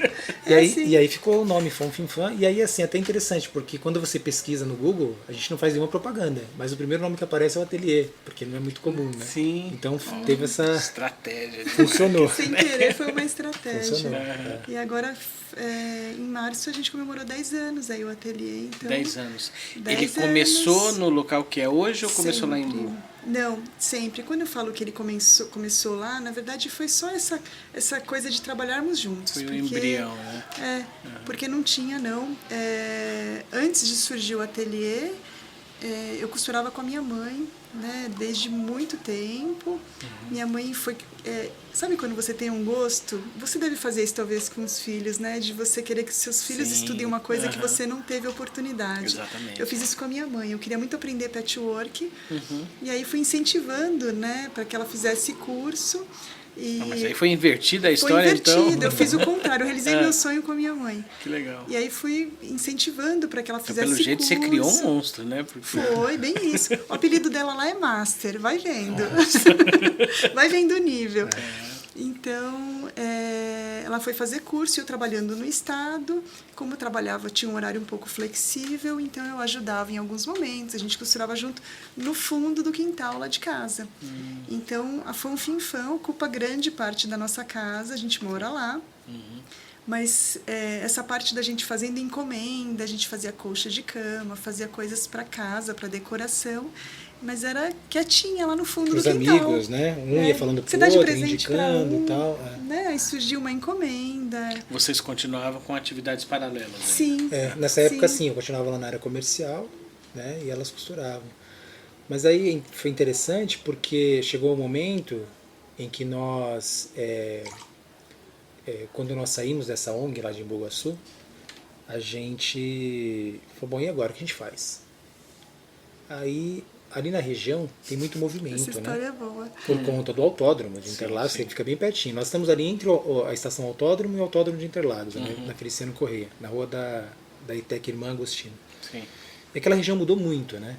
E aí ficou o nome Fom Fim Fam. E aí, assim, até interessante, porque quando você pesquisa no Google, a gente não faz nenhuma propaganda. Mas o primeiro nome que aparece é o ateliê, porque não é muito comum, né?
sim.
Então teve essa...
Estratégia.
Funcionou.
Sem querer, foi uma estratégia.
Funcionou.
E agora, em março, a gente comemorou 10 anos aí o ateliê. Então,
10 anos.
10
Ele começou
anos.
no local que é hoje ou começou lá em
Sempre.
Lu?
Não, sempre. Quando eu falo que ele começou lá, na verdade foi só essa coisa de trabalharmos juntos.
Foi o
porque,
embrião, né?
Porque não tinha, não. Antes de surgir o ateliê, eu costurava com a minha mãe, né, desde muito tempo. Minha mãe foi... sabe quando você tem um gosto? Você deve fazer isso talvez com os filhos, né? De você querer que seus filhos
Sim,
estudem uma coisa que você não teve oportunidade.
Exatamente.
Eu fiz isso com a minha mãe. Eu queria muito aprender patchwork. E aí fui incentivando, né, para que ela fizesse curso. E
Mas aí foi invertida a
foi
história,
invertido,
então?
eu fiz o contrário, eu realizei meu sonho com a minha mãe.
Que legal.
E aí fui incentivando para que ela
Então,
fizesse
pelo jeito,
curso.
você criou um monstro, né? Porque...
Foi, bem isso. O apelido dela lá é Master, vai vendo. Vai vendo o nível. Então, ela foi fazer curso, eu trabalhando no estado. Como eu trabalhava, tinha um horário um pouco flexível, então eu ajudava em alguns momentos. A gente costurava junto no fundo do quintal lá de casa. Então, a Fanfinfã ocupa grande parte da nossa casa, a gente mora lá. Mas essa parte da gente fazendo encomenda, a gente fazia colcha de cama, fazia coisas para casa, para decoração, mas era quietinha lá no fundo
Os
do quintal.
amigos, né? Um ia falando
Você
pro
dá de
outro,
presente para
indicando
um,
e tal.
né? Aí surgiu uma encomenda.
Vocês continuavam com atividades paralelas, né?
Sim.
Nessa época,
sim.
sim, eu continuava lá na área comercial, né? E elas costuravam. Mas aí foi interessante porque chegou o momento em que nós, quando nós saímos dessa ONG lá de Embu-Guaçu, a gente falou, bom, e agora o que a gente faz? Aí, ali na região, tem muito movimento,
Essa história
né?
é boa.
Por conta do autódromo de Interlagos, que fica bem pertinho. Nós estamos ali entre a estação Autódromo e o autódromo de Interlagos, na Feliciano Corrêa, na rua da ITEC Irmã Agostinho.
Sim.
E aquela região mudou muito, né?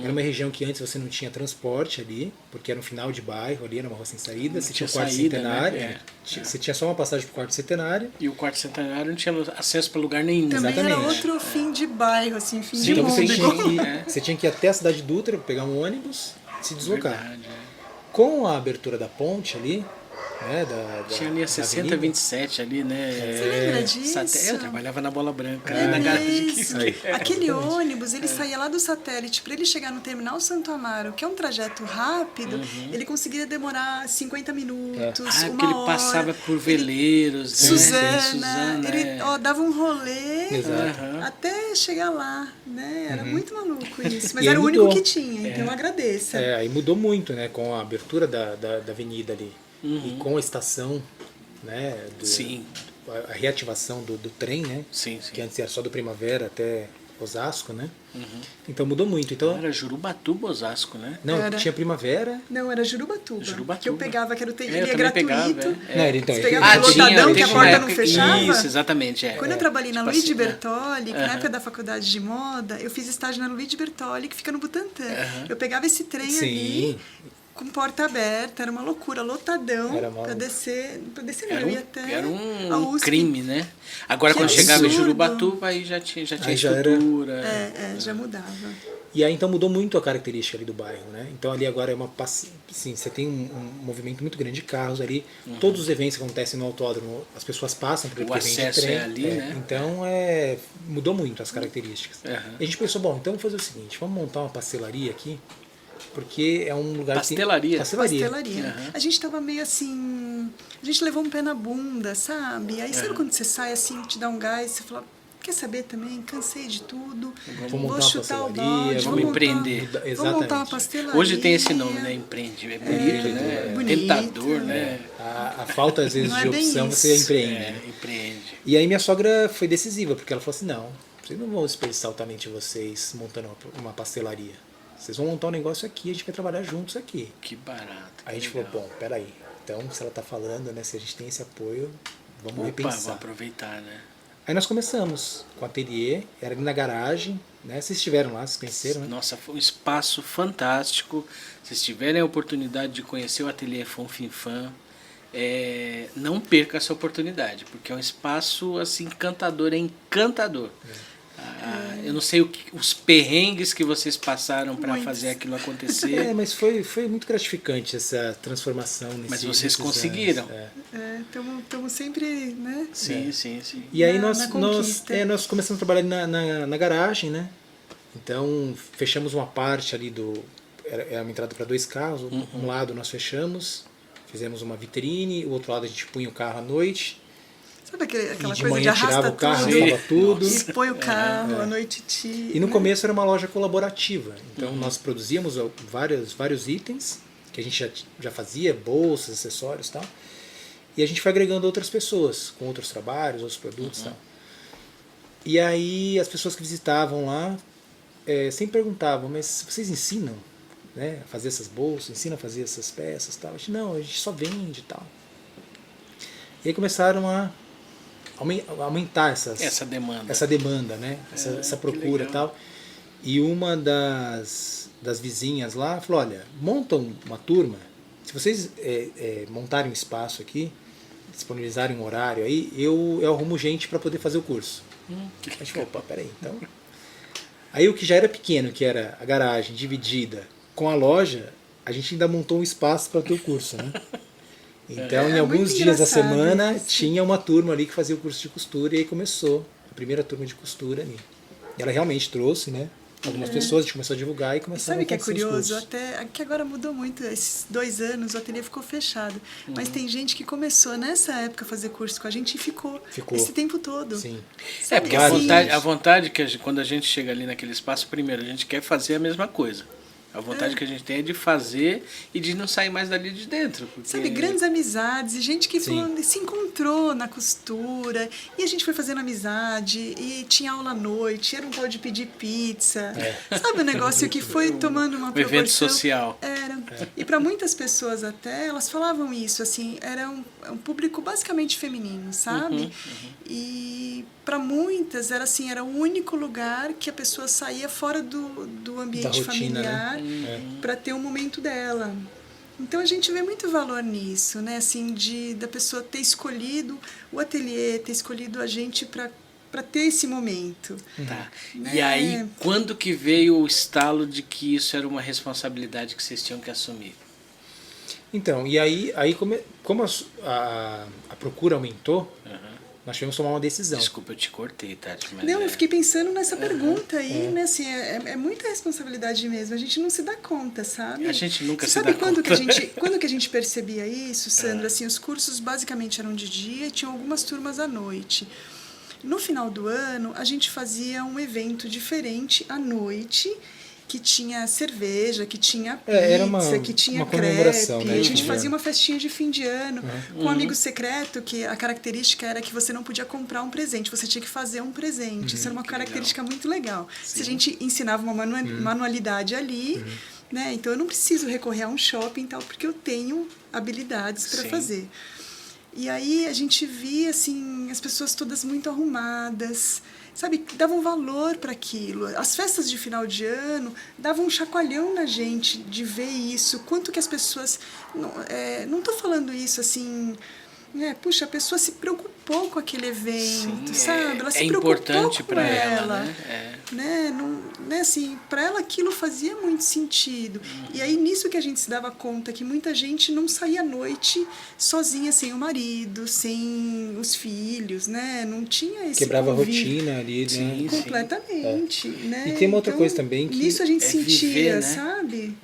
Era uma região que antes você não tinha transporte ali, porque era um final de bairro ali, era uma rua sem saída, você tinha o quarto
saída,
centenário,
né?
você tinha só uma passagem pro quarto centenário.
E o quarto centenário não tinha acesso para lugar nenhum.
Também era
Exatamente.
outro fim de bairro, assim, fim de
Então
mundo.
você tinha que ir até a cidade de Dutra, pegar um ônibus e se deslocar.
Verdade,
Com a abertura da ponte ali, né,
Tinha ali a 6027 ali, né?
Você lembra disso?
Eu trabalhava na Bola Branca, na garagem de
Isso.
Quisqueira.
Aquele
Exatamente.
ônibus, ele saía lá do satélite, para ele chegar no terminal Santo Amaro, que é um trajeto rápido, ele conseguiria demorar 50 minutos,
Ah,
uma
porque ele
hora.
passava por veleiros, né?
Suzana, ele dava um rolê
Exato.
até chegar lá, né? Era muito maluco isso, mas
E aí
era o
mudou.
único que tinha, então eu agradeço.
Aí mudou muito, né, com a abertura da avenida ali e com a estação, né,
Sim.
a reativação do trem, né,
Sim.
que antes era só do Primavera até Osasco, né, então mudou muito. Então,
Era Jurubatuba, Osasco, né?
não,
Era.
tinha Primavera.
Não, era Jurubatuba, que eu pegava, que era o
Eu
ele é
também
gratuito.
pegava,
Não, então,
Você
ele-
pegava aquele
tinha-
lotadão
ele
que a
tinha
porta
uma
não
época-
fechava.
Isso, exatamente.
Quando eu trabalhei na
Tipo
Luigi
assim,
Bertoli, que na época da faculdade de moda, eu fiz estágio na Luigi Bertoli, que fica no Butantã. Eu pegava esse trem
Sim.
ali, com porta aberta, era uma loucura, lotadão,
Era uma-
pra descer não,
Era
eu ia até
era
a
um
USP.
crime, né? Agora,
Que
quando chegava em
absurdo.
Jurubatuba, aí já tinha
Aí já era-
estrutura.
Já mudava.
E aí então mudou muito a característica ali do bairro, né? Então ali agora é assim, você tem um movimento muito grande de carros ali. Todos os eventos que acontecem no autódromo, as pessoas passam por ele
O
que vem de
acesso
trem.
é ali, né?
Então mudou muito as características. E a gente pensou, bom, então vamos fazer o seguinte, vamos montar uma pastelaria aqui, porque é um lugar
Pastelaria?
que pastelaria.
Pastelaria. A gente tava meio assim. A gente levou um pé na bunda, sabe? Aí sabe quando você sai assim, te dá um gás, você fala. Quer saber também? Cansei de tudo.
Vou montar uma
chutar o
pastelaria,
balde.
vamos
montar-
empreender.
Vamos montar uma
Exatamente.
pastelaria.
Hoje tem esse nome, né? Empreende. É bonito, né?
bonito.
Tentador, né?
A falta às vezes
Não é
de
bem
opção
isso.
você empreende. né?
Empreende.
E aí minha sogra foi decisiva, porque ela falou assim, não, vocês não vão desperdiçar o talento de vocês montando uma pastelaria. Vocês vão montar um negócio aqui, a gente vai trabalhar juntos aqui.
Que barato.
Aí a gente falou, bom, peraí, então se ela tá falando, né, se a gente tem esse apoio, vamos
Opa, vou
repensar.
aproveitar, né?
Aí nós começamos com o ateliê, era ali na garagem, né, vocês estiveram lá, vocês conheceram, né?
Nossa, foi um espaço fantástico. Se tiverem a oportunidade de conhecer o Ateliê Fanfinfã, não perca essa oportunidade, porque é um espaço assim encantador, é encantador. Eu não sei os perrengues que vocês passaram para
Muitos.
fazer aquilo acontecer,
mas foi muito gratificante essa transformação
mas vocês
nesses
conseguiram.
anos,
Estamos sempre, né?
Sim.
E aí
Na
nós
conquista.
nós começamos a trabalhar na garagem, né? Então fechamos uma parte ali era uma entrada para 2 carros, um lado nós fechamos, fizemos uma vitrine, o outro lado a gente punha o carro à noite,
Sabe aquela
e de
coisa de
manhã
arrasta
tirava o carro,
tudo?
arrastava tudo.
E põe o carro, à noite tira.
E no começo era uma loja colaborativa, então nós produzíamos vários itens que a gente já fazia, bolsas, acessórios e tal, e a gente foi agregando outras pessoas com outros trabalhos, outros produtos e tal. E aí as pessoas que visitavam lá sempre perguntavam, mas vocês ensinam? né, a fazer essas bolsas, ensina a fazer essas peças, tal. A gente, não, a gente só vende e tal. E aí começaram a aumentar essa demanda, né, essa procura e tal. E uma das vizinhas lá falou, olha, montam uma turma, se vocês montarem um espaço aqui, disponibilizarem um horário aí, eu arrumo gente para poder fazer o curso. A gente falou, opa, peraí, então... Aí o que já era pequeno, que era a garagem dividida com a loja, a gente ainda montou um espaço para ter o curso, né? Então, em alguns dias da semana, tinha uma turma ali que fazia o curso de costura, e aí começou a primeira turma de costura ali. E ela realmente trouxe, né? Algumas pessoas, a gente começou a divulgar e começaram a acontecer.
Sabe o que é curioso? Até que agora mudou muito, esses 2 anos o ateliê ficou fechado. Mas tem gente que começou nessa época a fazer curso com a gente e ficou esse tempo todo.
Sim.
Sabe,
Porque a vontade que quando a gente chega ali naquele espaço, primeiro, a gente quer fazer a mesma coisa. A vontade que a gente tem é de fazer e de não sair mais dali de dentro. Porque...
Sabe, grandes amizades e gente que se encontrou na costura e a gente foi fazendo amizade e tinha aula à noite, era um tal de pedir pizza. Sabe, o negócio que foi tomando uma proporção...
evento social.
Era. E para muitas pessoas até, elas falavam isso, assim, era um público basicamente feminino, sabe? E para muitas era assim, era o único lugar que a pessoa saía fora do ambiente
rotina,
familiar,
né?
para ter um momento dela. Então a gente vê muito valor nisso, né? Assim, da pessoa ter escolhido o ateliê, ter escolhido a gente para ter esse momento.
Tá. E aí, quando que veio o estalo de que isso era uma responsabilidade que vocês tinham que assumir?
Então, e aí como a procura aumentou, nós tivemos que tomar uma decisão.
Desculpa, eu te cortei, Tati. Mas
não, eu fiquei pensando nessa pergunta aí, né? Assim, é muita responsabilidade mesmo. A gente não se dá conta, sabe?
A gente nunca
Você
se
sabe
dá
quando
conta.
quando que a gente percebia isso, Sandra? Assim, os cursos basicamente eram de dia e tinham algumas turmas à noite. No final do ano, a gente fazia um evento diferente à noite, que tinha cerveja, que tinha pizza, que tinha crepe.
Né,
a gente fazia uma festinha de fim de ano com um amigo secreto, que a característica era que você não podia comprar um presente, você tinha que fazer um presente. Isso era uma característica muito legal. Se a gente ensinava uma manualidade ali, né? Então eu não preciso recorrer a um shopping e tal, porque eu tenho habilidades para fazer. E aí a gente via assim, as pessoas todas muito arrumadas, sabe, davam valor para aquilo. As festas de final de ano davam um chacoalhão na gente de ver isso, quanto que as pessoas... Não estou falando isso assim... puxa, a pessoa se preocupou com aquele evento, sabe? Ela se preocupou
importante
com
para
ela,
né?
Assim, para ela aquilo fazia muito sentido. E aí nisso que a gente se dava conta que muita gente não saía à noite sozinha, sem o marido, sem os filhos, né? Não tinha esse
quebrava
convívio.
A rotina ali, né?
Completamente, né?
E tem uma outra coisa também que...
Nisso a gente sentia,
viver, né?
sabe?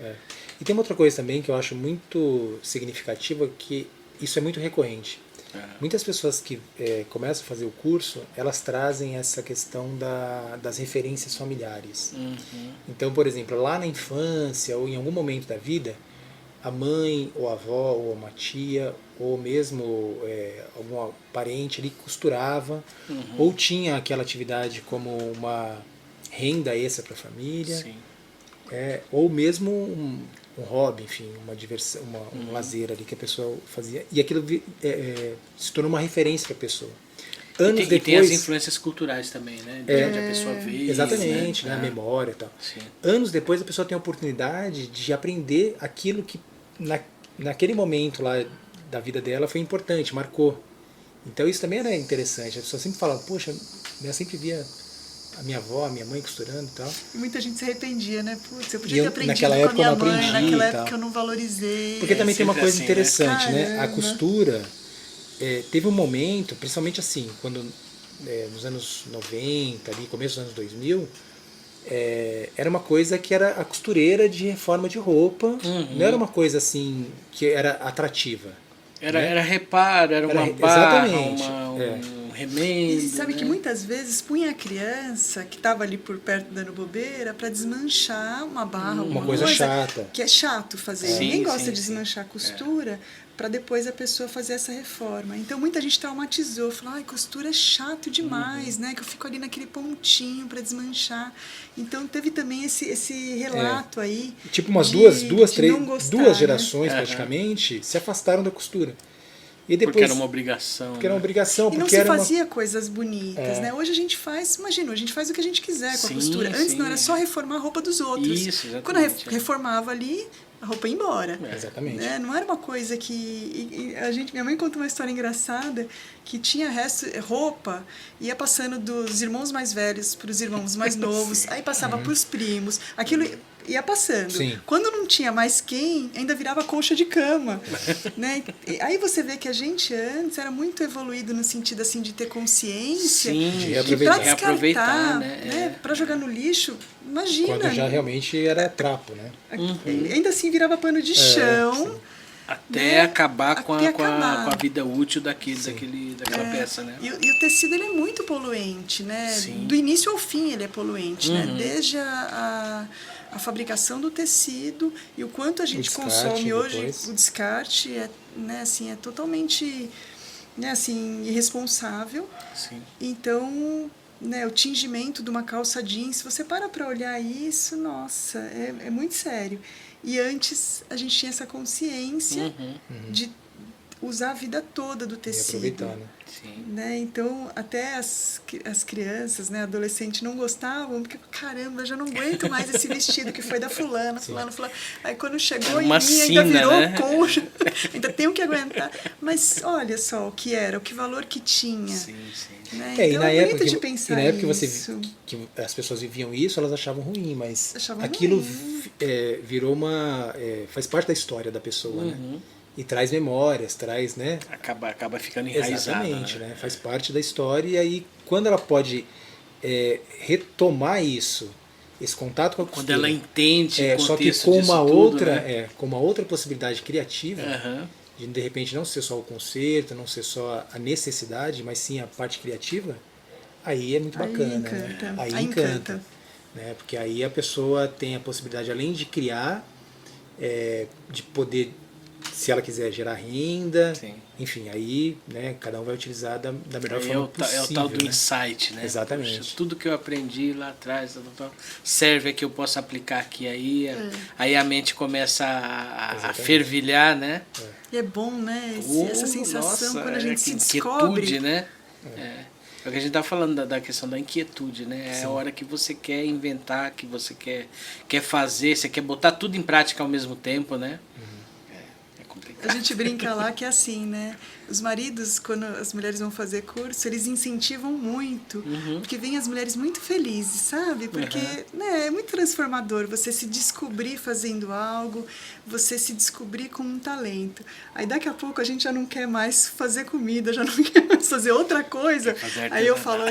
E tem uma outra coisa também que eu acho muito significativa, que isso é muito recorrente. Muitas pessoas que começam a fazer o curso, elas trazem essa questão das referências familiares. Então, por exemplo, lá na infância ou em algum momento da vida, a mãe ou a avó ou uma tia ou mesmo algum parente ali costurava ou tinha aquela atividade como uma renda extra para a família.
Sim.
Ou mesmo um hobby, enfim, uma diversão, um lazer ali que a pessoa fazia. E aquilo se tornou uma referência para a pessoa. Anos depois,
tem as influências culturais também, né? De onde a pessoa veio.
Exatamente, né? A memória e tal.
Sim.
Anos depois a pessoa tem a oportunidade de aprender aquilo que naquele momento lá da vida dela foi importante, marcou. Então isso também era interessante. A pessoa sempre fala, poxa, eu sempre via a minha avó, a minha mãe costurando e tal.
E muita gente se arrependia, né? Putz, eu podia ter aprendido
naquela
com a
época
minha
eu não
mãe,
aprendi
naquela
e
época
tal.
eu não valorizei.
Porque também tem uma coisa
assim,
interessante,
né?
né? A costura, teve um momento, principalmente assim, quando nos anos 90, ali, começo dos anos 2000, era uma coisa que era a costureira de reforma de roupa, não era uma coisa assim que era atrativa.
Era reparo, era uma barra,
exatamente,
um remendo.
E sabe
né?
que muitas vezes punha a criança que estava ali por perto dando bobeira para desmanchar uma barra, alguma
coisa chata.
que é chato fazer.
Sim,
Ninguém gosta
sim,
de
sim.
desmanchar a costura para depois a pessoa fazer essa reforma. Então muita gente traumatizou, falou: ai, costura é chato demais, né? Que eu fico ali naquele pontinho para desmanchar. Então teve também esse relato aí.
Tipo umas
de não gostar,
duas gerações
né?
praticamente se afastaram da costura. E
Porque
depois,
era uma obrigação.
porque era uma
né?
obrigação,
E não
porque
se
era uma...
fazia coisas bonitas, né? Hoje a gente faz, imagina, a gente faz o que a gente quiser com a
Sim,
costura. Antes
sim.
não era só reformar a roupa dos outros.
Isso, exatamente,
Quando
é.
reformava ali, a roupa ia embora.
Exatamente.
Né? Não era uma coisa que... minha mãe conta uma história engraçada que tinha roupa, ia passando dos irmãos mais velhos para os irmãos mais novos, aí passava para os primos, aquilo ia passando.
Sim.
Quando não tinha mais quem, ainda virava colcha de cama. Né? E aí você vê que a gente antes era muito evoluído no sentido assim de ter consciência,
Sim,
de
que
reaproveitar.
para descartar,
Reaproveitar, né?
para jogar no lixo, imagina.
Quando já realmente era trapo, né?
Ainda assim virava pano de chão.
sim.
Até
né?
acabar com
Até
a
acabar.
vida útil daquela peça, né?
E o tecido ele é muito poluente, né?
Sim.
Do início ao fim ele é poluente, né? Desde a fabricação do tecido e o quanto a gente
descarte
consome hoje,
depois.
o descarte é, né, assim, é totalmente, né, assim, irresponsável.
Sim.
Então, né, o tingimento de uma calça jeans, se você para olhar isso, nossa, é muito sério. E antes a gente tinha essa consciência de usar a vida toda do
E
tecido.
aproveitar, né?
Sim.
Né? Então, até as crianças, né, adolescentes, não gostavam, porque, caramba, eu já não aguento mais esse vestido que foi da fulana. Aí, quando chegou em mim,
sina,
ainda virou
né?
concha, ainda tenho que aguentar. Mas olha só o que era, o que valor que tinha.
Sim, sim.
Né?
E
Então,
na
é
época,
bonito de pensar
e na época
isso.
que as pessoas viviam isso, elas achavam ruim, mas
Achavam
aquilo
ruim.
virou faz parte da história da pessoa, né? E traz memórias, traz, né?
Acaba ficando enraizada.
Exatamente, né? Faz parte da história e aí quando ela pode retomar isso, esse contato com a costura,
Quando ela entende o
só que
contexto
com
disso
uma
tudo,
outra,
né?
com uma outra possibilidade criativa,
Aham.
de repente não ser só o conserto, não ser só a necessidade, mas sim a parte criativa, aí é muito
Aí
bacana.
encanta.
Né?
Aí
Aí encanta.
encanta.
Né? Porque aí a pessoa tem a possibilidade, além de criar, de poder, se ela quiser, gerar renda.
Sim.
Enfim, aí, né, cada um vai utilizar da melhor
Aí
forma possível.
é o tal do
né?
insight, né?
Exatamente.
Poxa, tudo que eu aprendi lá atrás serve que eu posso aplicar aqui. Aí a mente começa a
Exatamente.
fervilhar, né?
E é bom, né? Essa sensação
Nossa,
quando a gente se
inquietude,
descobre.
né? É o que a gente tá falando da questão da inquietude, né? É a hora que você quer inventar, que você quer fazer, você quer botar tudo em prática ao mesmo tempo, né? É complicado.
A gente brinca lá que é assim, né? Os maridos, quando as mulheres vão fazer curso, eles incentivam muito, porque vêm as mulheres muito felizes, sabe? Porque né, é muito transformador você se descobrir fazendo algo, você se descobrir com um talento. Aí daqui a pouco a gente já não quer mais fazer comida, já não quer mais fazer outra coisa. Aí eu falo,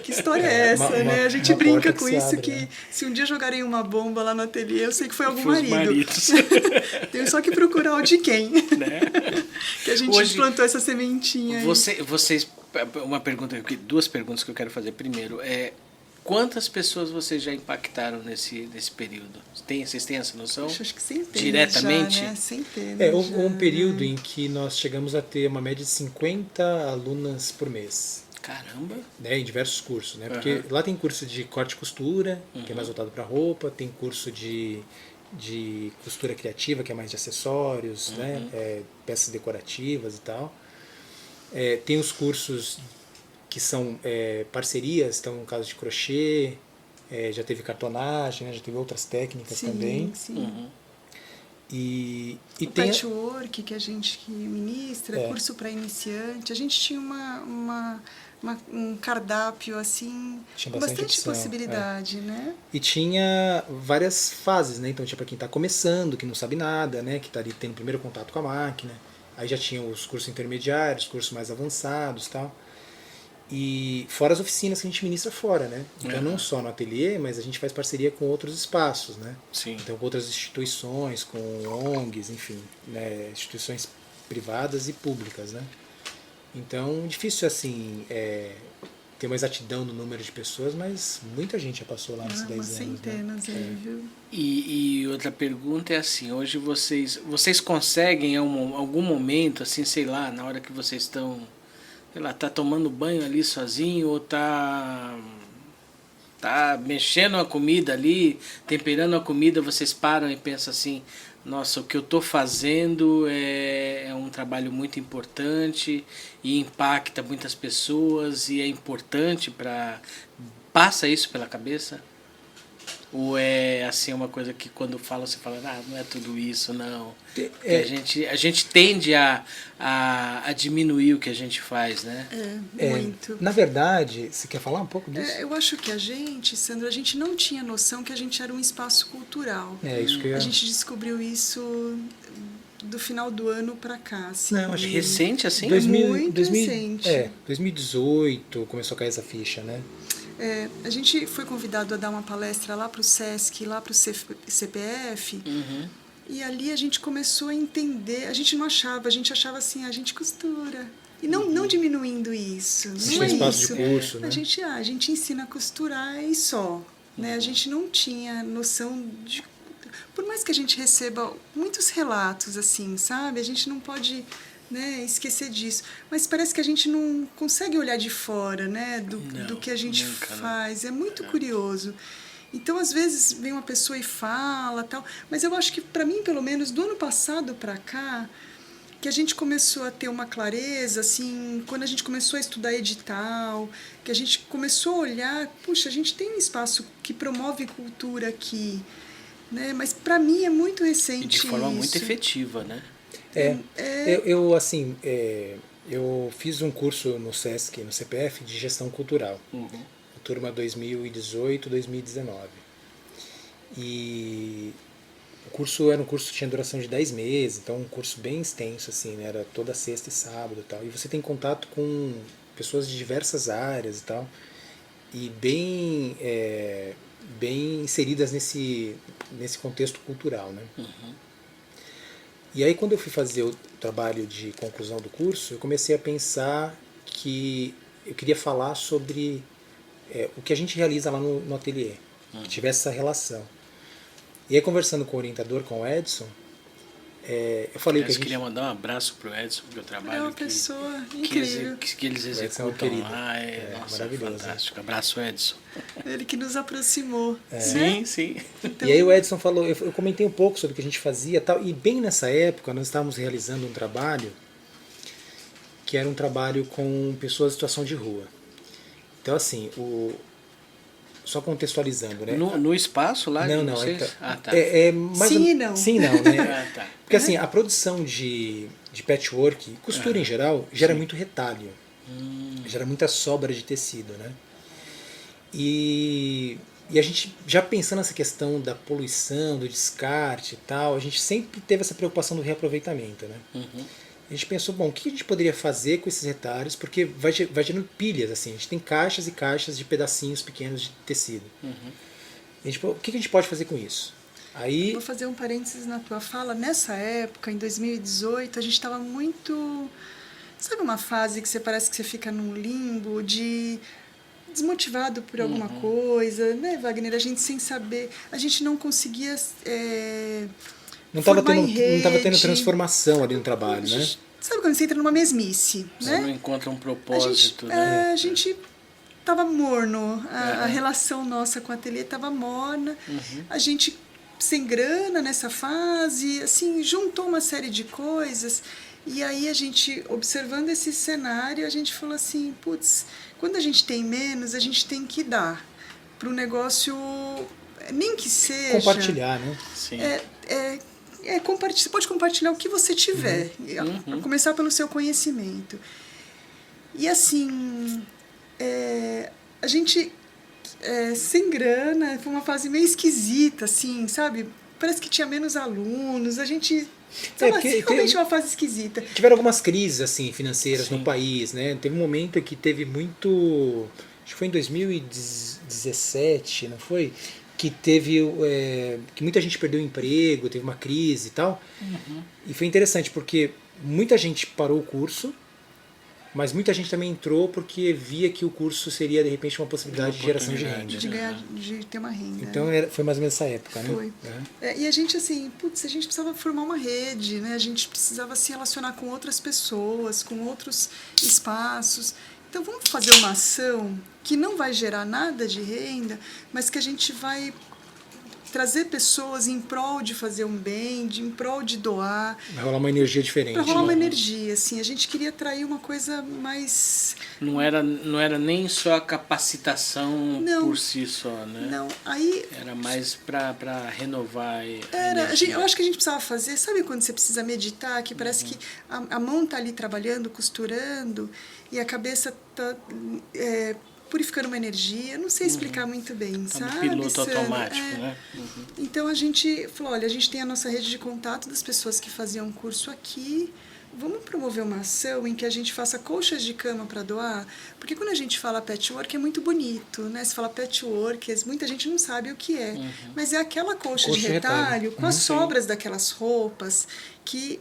que história é essa, né? A gente brinca com isso,
abre,
que
né?
se um dia jogarem uma bomba lá no ateliê, eu sei que foi algum
Foi os
marido.
maridos.
Tenho só que procurar o de quem.
Né?
Que a gente
Hoje,
plantou essa sementinha aí.
Vocês, duas perguntas que eu quero fazer. Primeiro, quantas pessoas vocês já impactaram nesse período? Vocês têm essa noção?
Acho que centenas
diretamente?
já, né? Centenas
Houve um
já,
período
né?
em que nós chegamos a ter uma média de 50 alunas por mês.
Caramba!
Né, em diversos cursos, né? Porque lá tem curso de corte e costura, que é mais voltado para roupa, tem curso de costura criativa, que é mais de acessórios, né? Peças decorativas e tal. Tem os cursos que são parcerias, então no caso de crochê, já teve cartonagem, né? Já teve outras técnicas também.
Sim.
E
O
tem
patchwork que a gente que ministra, curso para iniciante. A gente tinha um cardápio assim,
Tinha
com
bastante
bastante
opção,
possibilidade, né?
E tinha várias fases, né? Então tinha para quem está começando, que não sabe nada, né? Que está ali tendo o primeiro contato com a máquina. Aí já tinha os cursos intermediários, cursos mais avançados, tal. E fora as oficinas que a gente ministra fora, né? Então não só no ateliê, mas a gente faz parceria com outros espaços, né?
Sim.
Então com outras instituições, com ONGs, enfim, né? Instituições privadas e públicas, né? Então, difícil assim ter uma exatidão no número de pessoas, mas muita gente já passou lá nesses 10
Umas
anos.
centenas aí, viu?
E outra pergunta é assim, hoje vocês conseguem em algum momento, assim, sei lá, na hora que vocês estão, sei lá, tá tomando banho ali sozinho ou tá mexendo a comida ali, temperando a comida, vocês param e pensam assim, nossa, o que eu estou fazendo é um trabalho muito importante e impacta muitas pessoas e é importante para... Passa isso pela cabeça? Ou é assim uma coisa que quando fala, você fala, não é tudo isso, não. Que a gente tende a diminuir o que a gente faz, né?
Muito.
Na verdade, você quer falar um pouco disso?
Eu acho que a gente, Sandro, a gente não tinha noção que a gente era um espaço cultural.
Isso que eu ia...
A gente descobriu isso do final do ano para cá. Assim,
não, acho
recente, assim?
Muito recente.
2018 começou a cair essa ficha, né?
A gente foi convidado a dar uma palestra lá para o SESC, lá para o CPF, e ali a gente começou a entender, a gente achava assim, a gente costura. E não diminuindo isso, não é
espaço
isso.
De curso, né?
A gente ensina a costurar e só. Né? A gente não tinha noção de... Por mais que a gente receba muitos relatos, assim, sabe? A gente não pode... Né, esquecer disso. Mas parece que a gente não consegue olhar de fora, né, do que a gente faz. É muito curioso. Então, às vezes, vem uma pessoa e fala, tal, mas eu acho que, para mim, pelo menos, do ano passado para cá, que a gente começou a ter uma clareza, assim, quando a gente começou a estudar edital, que a gente começou a olhar, puxa, a gente tem um espaço que promove cultura aqui, né, mas, para mim, é muito recente.
E de forma
isso.
muito efetiva, né?
Eu fiz um curso no SESC, no CPF, de gestão cultural, turma 2018-2019. E o curso era um curso que tinha duração de 10 meses, então um curso bem extenso, assim, né? Era toda sexta e sábado e tal. E você tem contato com pessoas de diversas áreas e tal, e bem inseridas nesse contexto cultural, né? E aí, quando eu fui fazer o trabalho de conclusão do curso, eu comecei a pensar que eu queria falar sobre o que a gente realiza lá no ateliê, que tivesse essa relação. E aí, conversando com o orientador, com o Edson, eu falei que a gente...
queria mandar um abraço pro Edson, porque o trabalho
é uma pessoa incrível.
Que eles executam lá nossa,
maravilhoso.
Fantástico. Abraço, Edson.
Ele que nos aproximou.
Sim, sim.
Então... E aí o Edson falou, eu comentei um pouco sobre o que a gente fazia e tal, e bem nessa época nós estávamos realizando um trabalho que era um trabalho com pessoas em situação de rua. Então assim, só contextualizando, né?
No espaço lá?
Não,
vocês?
Tá.
Sim e não.
Sim e não, né?
Tá.
Porque assim, a produção de patchwork, costura em geral, gera muito retalho. Gera muita sobra de tecido, né? E a gente, já pensando nessa questão da poluição, do descarte e tal, a gente sempre teve essa preocupação do reaproveitamento, né? A gente pensou, bom, o que a gente poderia fazer com esses retalhos? Porque vai gerando pilhas, assim. A gente tem caixas e caixas de pedacinhos pequenos de tecido. O que a gente pode fazer com isso? Aí...
Vou fazer um parênteses na tua fala. Nessa época, em 2018, a gente estava muito... Sabe uma fase que você parece que você fica num limbo de... desmotivado por alguma coisa, né, Wagner? A gente sem saber... A gente não conseguia...
Não estava tendo transformação ali no trabalho, né?
Sabe quando você entra numa mesmice,
você
né?
não encontra um propósito,
A gente estava morno, a relação nossa com o ateliê estava morna, a gente sem grana nessa fase, assim, juntou uma série de coisas, e aí a gente, observando esse cenário, a gente falou assim, putz, quando a gente tem menos, a gente tem que dar para o negócio, nem que seja...
Compartilhar, né?
Sim.
Você pode compartilhar o que você tiver, a começar pelo seu conhecimento. E assim, a gente, sem grana, foi uma fase meio esquisita, assim, sabe? Parece que tinha menos alunos, a gente... realmente uma fase esquisita.
Tiveram algumas crises assim, financeiras no país, né? Teve um momento que teve muito... Acho que foi em 2017, não foi? Que teve que muita gente perdeu o emprego, teve uma crise e tal. E foi interessante porque muita gente parou o curso Mas muita gente também entrou porque via que o curso seria, de repente, uma possibilidade de geração de renda.
De ganhar, de ter uma renda.
Então foi mais ou menos essa época, né?
Foi. E a gente, assim, putz, a gente precisava formar uma rede, né? A gente precisava se relacionar com outras pessoas, com outros espaços. Então, vamos fazer uma ação que não vai gerar nada de renda, mas que a gente vai trazer pessoas em prol de fazer um bem, em prol de doar.
Vai rolar uma energia diferente.
Para rolar uma energia, assim. A gente queria atrair uma coisa mais...
Não era nem só a capacitação por si só, né?
Não, aí...
Era mais para renovar
eu acho que a gente precisava fazer... Sabe quando você precisa meditar, que parece que a mão está ali trabalhando, costurando, e a cabeça está... purificando uma energia, não sei explicar muito bem, sabe?
No piloto automático, né?
Então a gente falou, olha, a gente tem a nossa rede de contato das pessoas que faziam curso aqui, vamos promover uma ação em que a gente faça colchas de cama para doar, porque quando a gente fala patchwork é muito bonito, né? Se fala patchwork, muita gente não sabe o que é, mas é aquela colcha de retalho com as sobras daquelas roupas que...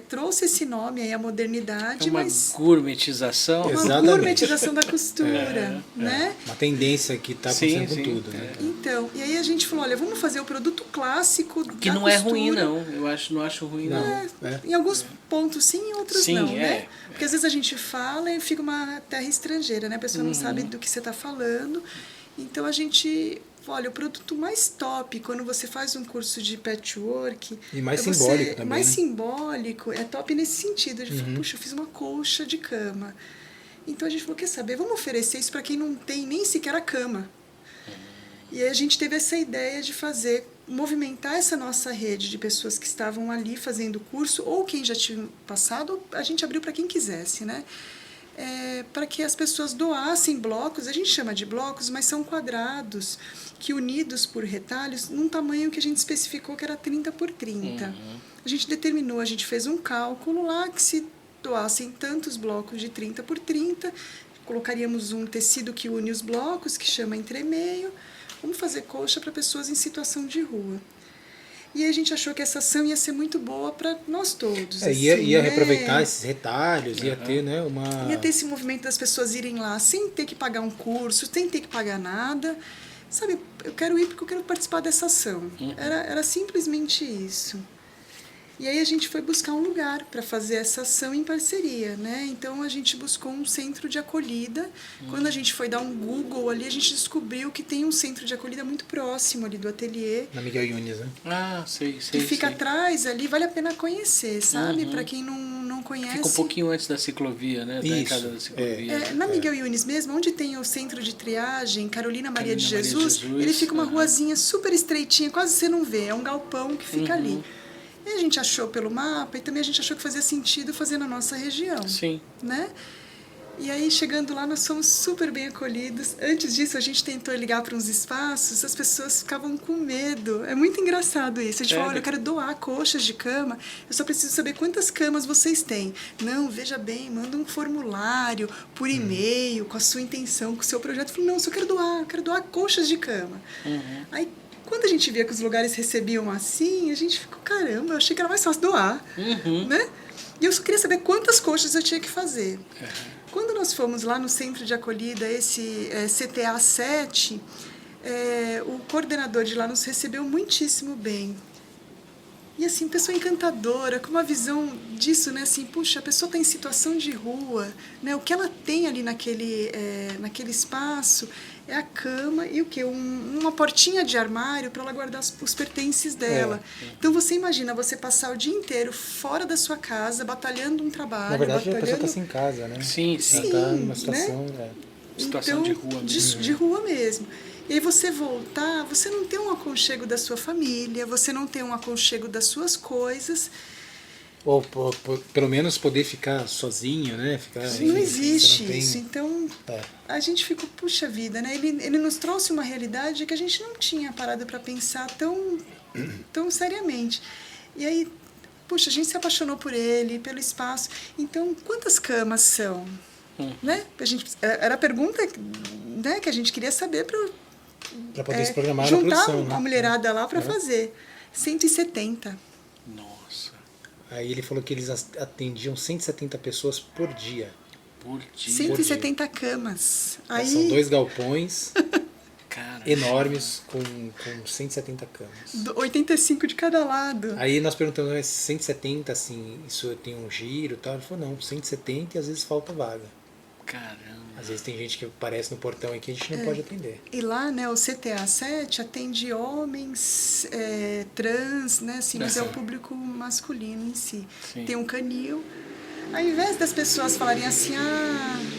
trouxe esse nome aí, a modernidade,
uma
mas...
gourmetização.
Uma gourmetização da costura, né?
Uma tendência que está acontecendo com tudo, né?
Então, e aí a gente falou, olha, vamos fazer o produto clássico
que não
costura.
É ruim, não. Eu não acho ruim, não.
Em alguns pontos sim, em outros
sim,
não, né? Porque às vezes a gente fala e fica uma terra estrangeira, né? A pessoa não sabe do que você está falando. Então a gente... Olha, o produto mais top, quando você faz um curso de patchwork...
E mais simbólico também,
mais
né?
simbólico, é top nesse sentido. De falar, puxa, eu fiz uma colcha de cama. Então a gente falou, quer saber, vamos oferecer isso para quem não tem nem sequer a cama. E aí a gente teve essa ideia de movimentar essa nossa rede de pessoas que estavam ali fazendo o curso, ou quem já tinha passado, a gente abriu para quem quisesse, né? Para que as pessoas doassem blocos, a gente chama de blocos, mas são quadrados, que unidos por retalhos, num tamanho que a gente especificou que era 30 por 30. A gente determinou, a gente fez um cálculo lá, que se doassem tantos blocos de 30 por 30, colocaríamos um tecido que une os blocos, que chama entremeio, vamos fazer colcha para pessoas em situação de rua. E a gente achou que essa ação ia ser muito boa para nós todos.
Ia reaproveitar esses retalhos, ia ter, né,
Ia ter esse movimento das pessoas irem lá sem ter que pagar um curso, sem ter que pagar nada. Sabe, eu quero ir porque eu quero participar dessa ação. Era simplesmente isso. E aí a gente foi buscar um lugar para fazer essa ação em parceria, né? Então a gente buscou um centro de acolhida. Quando a gente foi dar um Google ali, a gente descobriu que tem um centro de acolhida muito próximo ali do ateliê.
Na Miguel Yunes, né?
Ah, sei.
Que fica atrás ali, vale a pena conhecer, sabe? Para quem não conhece.
Fica um pouquinho antes da ciclovia, né? Da entrada da ciclovia.
Na Miguel Yunes mesmo, onde tem o centro de triagem, Carolina Maria de Jesus, ele fica uma ruazinha super estreitinha, quase você não vê. É um galpão que fica ali. E a gente achou pelo mapa e também a gente achou que fazia sentido fazer na nossa região.
Sim.
Né? E aí, chegando lá, nós fomos super bem acolhidos. Antes disso, a gente tentou ligar para uns espaços, as pessoas ficavam com medo. É muito engraçado isso. A gente falou, olha, eu quero doar coxas de cama, eu só preciso saber quantas camas vocês têm. Não, veja bem, manda um formulário por e-mail, com a sua intenção, com o seu projeto. Eu falei, não, eu só quero doar coxas de cama. Aí, quando a gente via que os lugares recebiam assim, a gente ficou, caramba, eu achei que era mais fácil doar, né? E eu só queria saber quantas coxas eu tinha que fazer. Quando nós fomos lá no centro de acolhida, esse CTA 7, o coordenador de lá nos recebeu muitíssimo bem. E assim, pessoa encantadora, com uma visão disso, né? Assim, puxa, a pessoa está em situação de rua, né? O que ela tem ali naquele espaço é a cama e o quê? Uma portinha de armário para ela guardar os pertences dela. Então, você imagina você passar o dia inteiro fora da sua casa, batalhando um trabalho.
Na verdade, a pessoa está sem casa, né?
Sim.
Ela está numa situação...
Né?
Situação de rua mesmo.
De rua mesmo. E aí você voltar, você não tem um aconchego da sua família, você não tem um aconchego das suas coisas.
Ou pelo menos poder ficar sozinho, né?
Não existe isso. Então, a gente ficou, puxa vida, né? Ele nos trouxe uma realidade que a gente não tinha parado para pensar tão seriamente. E aí, puxa, a gente se apaixonou por ele, pelo espaço. Então, quantas camas são? Né? Era a pergunta, né, que a gente queria saber
para poder se programar
juntar
na produção,
a mulherada lá para fazer. 170.
Nossa.
Aí ele falou que eles atendiam 170 pessoas por dia.
Por dia.
170 camas. Aí,
São 2 galpões
Cara.
enormes com 170 camas.
85 de cada lado.
Aí nós perguntamos, mas 170, assim, isso tem um giro e tal? Ele falou, não, 170 e às vezes falta vaga.
Caramba.
Às vezes tem gente que aparece no portão aqui que a gente não pode atender.
E lá, né, o CTA7 atende homens, trans, né, assim, mas é o público masculino em si.
Sim.
Tem um canil. Ao invés das pessoas falarem assim,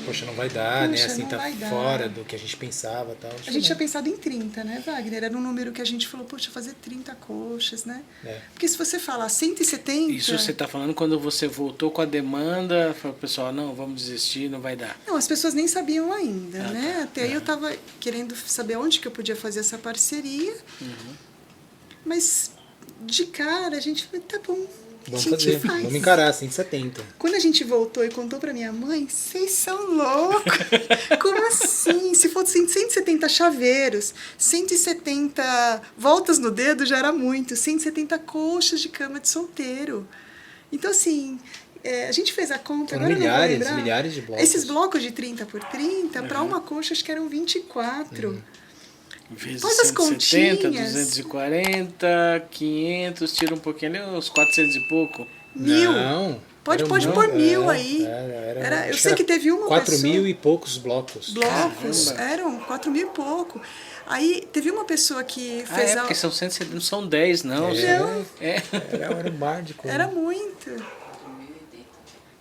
Poxa, não vai dar, né?
Puxa,
Assim,
não
tá
vai dar.
fora do que a gente pensava e tal.
a gente tinha pensado em 30, né, Wagner? Era um número que a gente falou, poxa, fazer 30 coxas, né?
É.
Porque se você falar 170...
Isso você está falando quando você voltou com a demanda, falou, pessoal, não, vamos desistir, não vai dar.
Não, as pessoas nem sabiam ainda, né? Até aí eu estava querendo saber onde que eu podia fazer essa parceria. Mas, de cara, a gente falou, tá bom,
Vamos
a gente
fazer,
faz.
vamos encarar, 170.
Quando a gente voltou e contou pra minha mãe, vocês são loucos. Como assim? Se fosse 170 chaveiros, 170 voltas no dedo já era muito, 170 coxas de cama de solteiro. Então, assim, a gente fez a conta,
Foram
agora eu não vou
milhares,
lembrar.
milhares de blocos.
Esses blocos de 30 por 30, para uma coxa, acho que eram 24.
Vezes
Faz as
170,
continhas.
240, 500, tira um pouquinho ali, uns 400 e pouco.
1000.
Não.
Pode
era
pôr
muito,
1000 aí.
Acho
Eu
que
sei
era
que teve uma
4
pessoa...
mil e poucos blocos.
Blocos,
Caramba.
eram 4 mil e pouco. Aí teve uma pessoa que fez
porque são 170, não são 10, não.
Não.
Era um bar de coisa.
Era muito.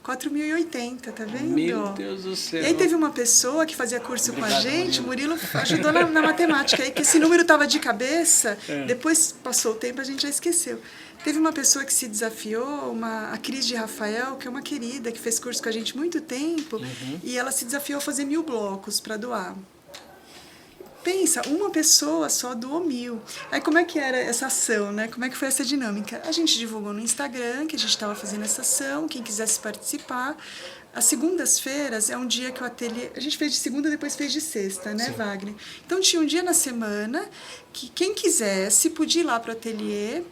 4.080, tá vendo?
Meu Deus do céu.
E aí teve uma pessoa que fazia curso com a
Obrigado,
gente, Murilo ajudou na matemática, aí que esse número estava de cabeça, depois passou o tempo, a gente já esqueceu. Teve uma pessoa que se desafiou, a Cris de Rafael, que é uma querida, que fez curso com a gente há muito tempo, e ela se desafiou a fazer 1000 blocos para doar. Pensa, uma pessoa só doou 1000. Aí como é que era essa ação, né? Como é que foi essa dinâmica? A gente divulgou no Instagram que a gente estava fazendo essa ação, quem quisesse participar. As segundas-feiras é um dia que o ateliê... A gente fez de segunda, depois fez de sexta, né, Wagner? Então tinha um dia na semana que quem quisesse podia ir lá para o ateliê.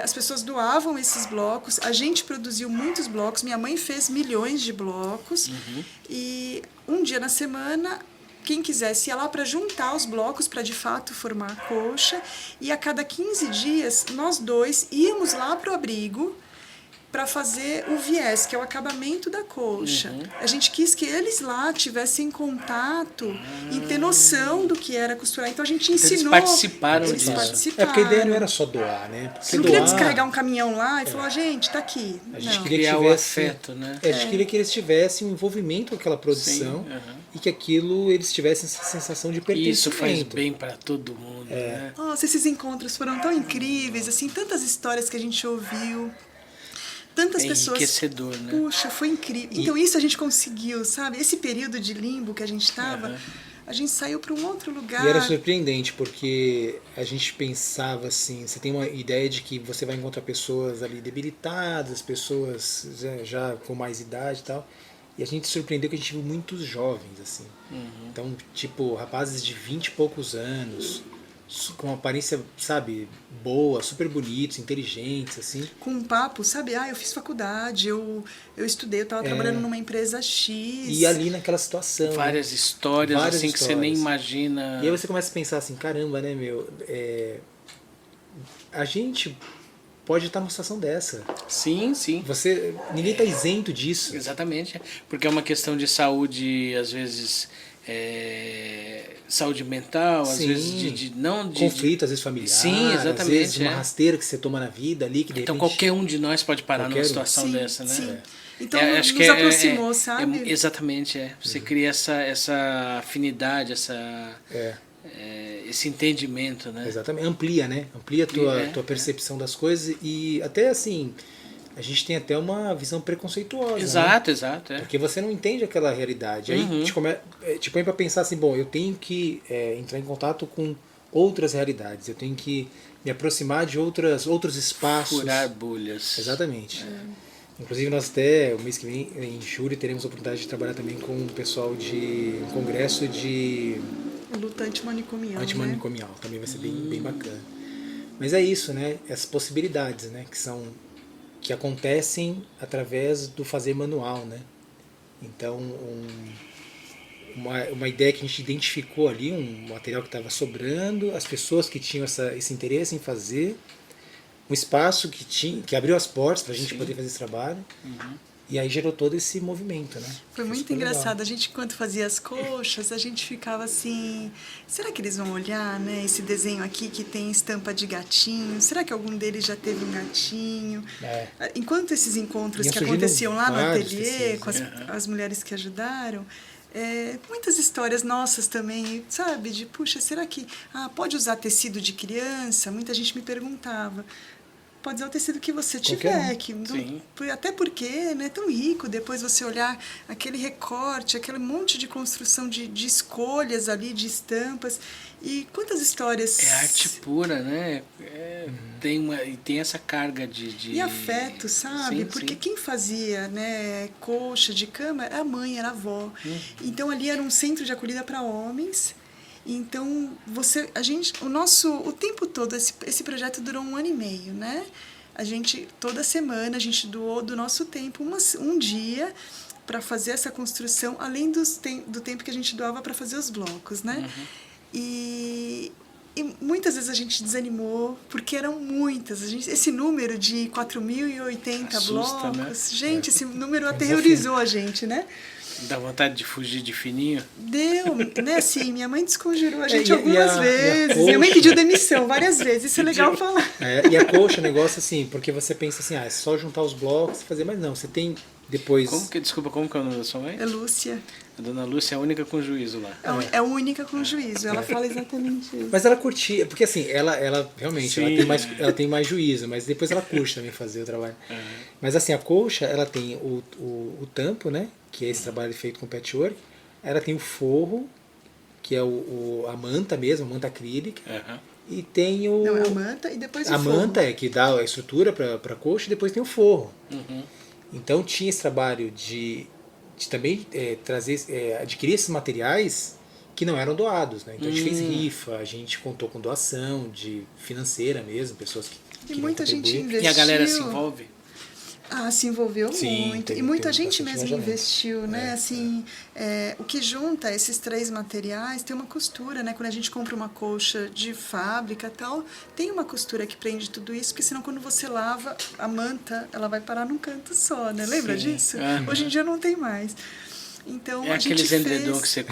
As pessoas doavam esses blocos, a gente produziu muitos blocos, minha mãe fez milhões de blocos. E um dia na semana... Quem quisesse ia lá para juntar os blocos para de fato formar a coxa, e a cada 15 dias nós dois íamos lá para o abrigo para fazer o viés, que é o acabamento da coxa. A gente quis que eles lá tivessem contato e ter noção do que era costurar. Então a gente ensinou.
Eles participaram
Eles
disso.
participaram.
Porque a ideia não era só doar, né? Porque
Você não queria descarregar um caminhão lá e falar, gente, tá aqui.
A gente
Não.
queria
Criar
que
o
tivesse,
afeto, né?
A gente queria que eles tivessem um envolvimento com aquela produção e que aquilo eles tivessem essa sensação de pertencimento.
Isso faz bem para todo mundo, né?
Nossa, esses encontros foram tão incríveis, assim, tantas histórias que a gente ouviu. Tantas pessoas.
Enriquecedor, né?
Puxa, foi incrível. Então, isso a gente conseguiu, sabe? Esse período de limbo que a gente estava, a gente saiu para um outro lugar.
E era surpreendente, porque a gente pensava assim, você tem uma ideia de que você vai encontrar pessoas ali debilitadas, pessoas já com mais idade e tal, e a gente se surpreendeu que a gente viu muitos jovens, assim. Então, tipo, rapazes de 20 e poucos anos, com uma aparência, sabe, boa, super bonitos, inteligentes, assim.
Com um papo, sabe? Eu fiz faculdade, eu estudei, eu estava trabalhando numa empresa X.
E ali naquela situação.
Várias histórias,
Várias
assim, que você nem
histórias.
imagina.
E aí você começa a pensar assim, caramba, né, meu, a gente pode estar numa situação dessa.
Sim, sim.
Ninguém está isento disso.
Exatamente. Porque é uma questão de saúde, às vezes, saúde mental, às
Sim.
vezes
Conflito, às vezes familiar.
Sim, exatamente,
Às vezes uma rasteira que você toma na vida ali, que de
Então
repente...
qualquer um de nós pode parar numa
Qualquer um.
situação
Sim,
dessa, né?
sim. Então,
acho
nos aproximou, sabe?
Exatamente, Você cria essa afinidade, esse entendimento, né?
Exatamente. Amplia, né? Amplia a tua percepção das coisas e até assim, a gente tem até uma visão preconceituosa.
Exato,
né?
exato.
Porque você não entende aquela realidade. Aí te põe para pensar assim, bom, eu tenho que entrar em contato com outras realidades, eu tenho que me aproximar de outros espaços.
Furar bolhas.
Exatamente. Inclusive nós até, o mês que vem, em julho, teremos a oportunidade de trabalhar também com o pessoal de um congresso de
Luta antimanicomial,
antimanicomial. Também vai ser bem bacana. Mas é isso, né? Essas possibilidades, né? Que acontecem através do fazer manual, né? Então, uma ideia que a gente identificou ali, um material que estava sobrando, as pessoas que tinham esse interesse em fazer, um espaço que abriu as portas para a gente poder fazer esse trabalho. E aí gerou todo esse movimento, né?
Foi muito engraçado. A gente, enquanto fazia as coxas, a gente ficava assim, será que eles vão olhar, né? Esse desenho aqui que tem estampa de gatinho, será que algum deles já teve um gatinho? Enquanto esses encontros que aconteciam lá no ateliê, com as mulheres que ajudaram, muitas histórias nossas também, sabe? De, puxa, será que pode usar tecido de criança? Muita gente me perguntava. Pode usar o tecido que você tiver, até porque não é tão rico depois você olhar aquele recorte, aquele monte de construção de escolhas ali, de estampas. E quantas histórias...
É arte pura, né? Tem essa carga de...
E afeto, sabe? Porque quem fazia, né, coxa de cama era a mãe, era a avó. Então ali era um centro de acolhida para homens. Então, o tempo todo, esse projeto durou 1 ano e meio, né? Toda semana, a gente doou do nosso tempo um dia para fazer essa construção, além do tempo que a gente doava para fazer os blocos, né? E muitas vezes a gente desanimou, porque eram muitas. Esse número de 4.080 blocos, né? Gente, esse número aterrorizou a gente, né?
Dá vontade de fugir de fininho?
Deu, né? Assim, minha mãe desconjurou a gente algumas vezes. Minha mãe pediu demissão várias vezes. Isso é legal falar.
E a coxa, negócio assim, porque você pensa assim, é só juntar os blocos e fazer, mas não, você tem depois...
Desculpa, como que é o nome da sua mãe?
É Lúcia.
A dona Lúcia é a única com juízo lá.
É a única com juízo, ela fala exatamente isso.
Mas ela curtia, porque assim, ela realmente ela tem mais juízo, mas depois ela curte também fazer o trabalho. Mas assim, a colcha, ela tem o tampo, né? Que é esse trabalho feito com patchwork. Ela tem o forro, que é a manta mesmo, a manta acrílica. E tem
Não, é a manta e depois o forro.
A manta é que dá a estrutura para a coxa e depois tem o forro. Então tinha esse trabalho de também adquirir esses materiais que não eram doados, né? Então a gente fez rifa, a gente contou com doação financeira mesmo, pessoas que
muita gente investiu.
E a galera se envolve?
Se envolveu muito. E muita gente mesmo
engajamento.
Investiu, né? Assim, o que junta esses 3 materiais tem uma costura, né? Quando a gente compra uma colcha de fábrica e tal, tem uma costura que prende tudo isso, porque senão quando você lava a manta, ela vai parar num canto só, né? Lembra disso? Hoje em dia não tem mais. Então,
aqueles endredom que você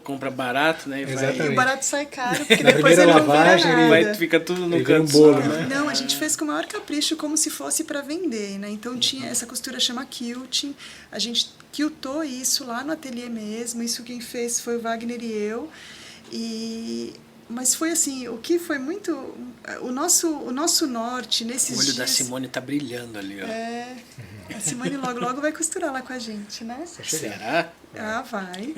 compra barato, né?
E o barato sai caro, porque
Na
depois
primeira
ele não vira nada.
Fica tudo no
Ele
canto
vira um bolo,
só, né?
Não, a gente fez com o maior capricho, como se fosse para vender, né? Então tinha essa costura, chama quilting. A gente quiltou isso lá no ateliê mesmo. Isso quem fez foi o Wagner e eu. Mas foi assim, o que foi muito... O nosso norte nesses dias...
O olho da Simone tá brilhando ali, ó.
A Simone logo vai costurar lá com a gente, né?
Será?
Vai.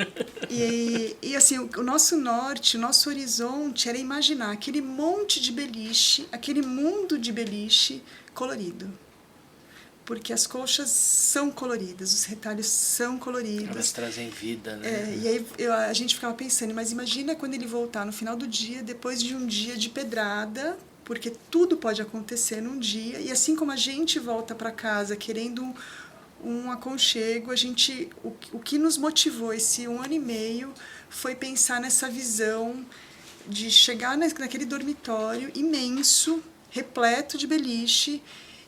E assim, o nosso norte, o nosso horizonte era imaginar aquele monte de beliche, aquele mundo de beliche colorido. Porque as colchas são coloridas, os retalhos são coloridos.
Elas trazem vida, né?
E aí a gente ficava pensando, mas imagina quando ele voltar no final do dia, depois de um dia de pedrada, porque tudo pode acontecer num dia, e assim como a gente volta para casa querendo um aconchego, o que nos motivou esse 1 ano e meio foi pensar nessa visão de chegar naquele dormitório imenso, repleto de beliche,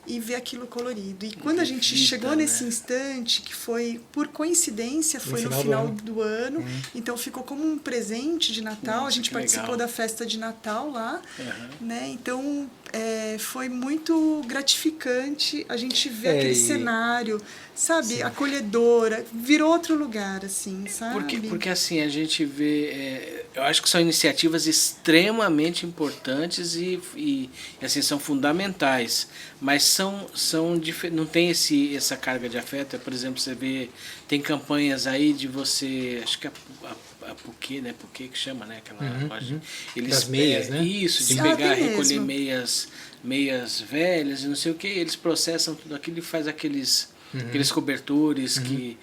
e ver aquilo colorido. E quando a gente chegou nesse instante, que foi, por coincidência, foi no final do ano, então ficou como um presente de Natal. A gente participou da festa de Natal lá, né? Então foi muito gratificante a gente ver aquele cenário, sabe, acolhedora, virou outro lugar, assim, sabe?
Porque assim, a gente vê, eu acho que são iniciativas extremamente importantes e assim, são fundamentais, mas não tem essa carga de afeto. Por exemplo, você vê, tem campanhas aí de você, acho que a Puquê, né? Puquê que chama, né? Aquela loja. Eles
das meias, né?
Isso, de recolher meias velhas e não sei o que, eles processam tudo aquilo e faz aqueles cobertores que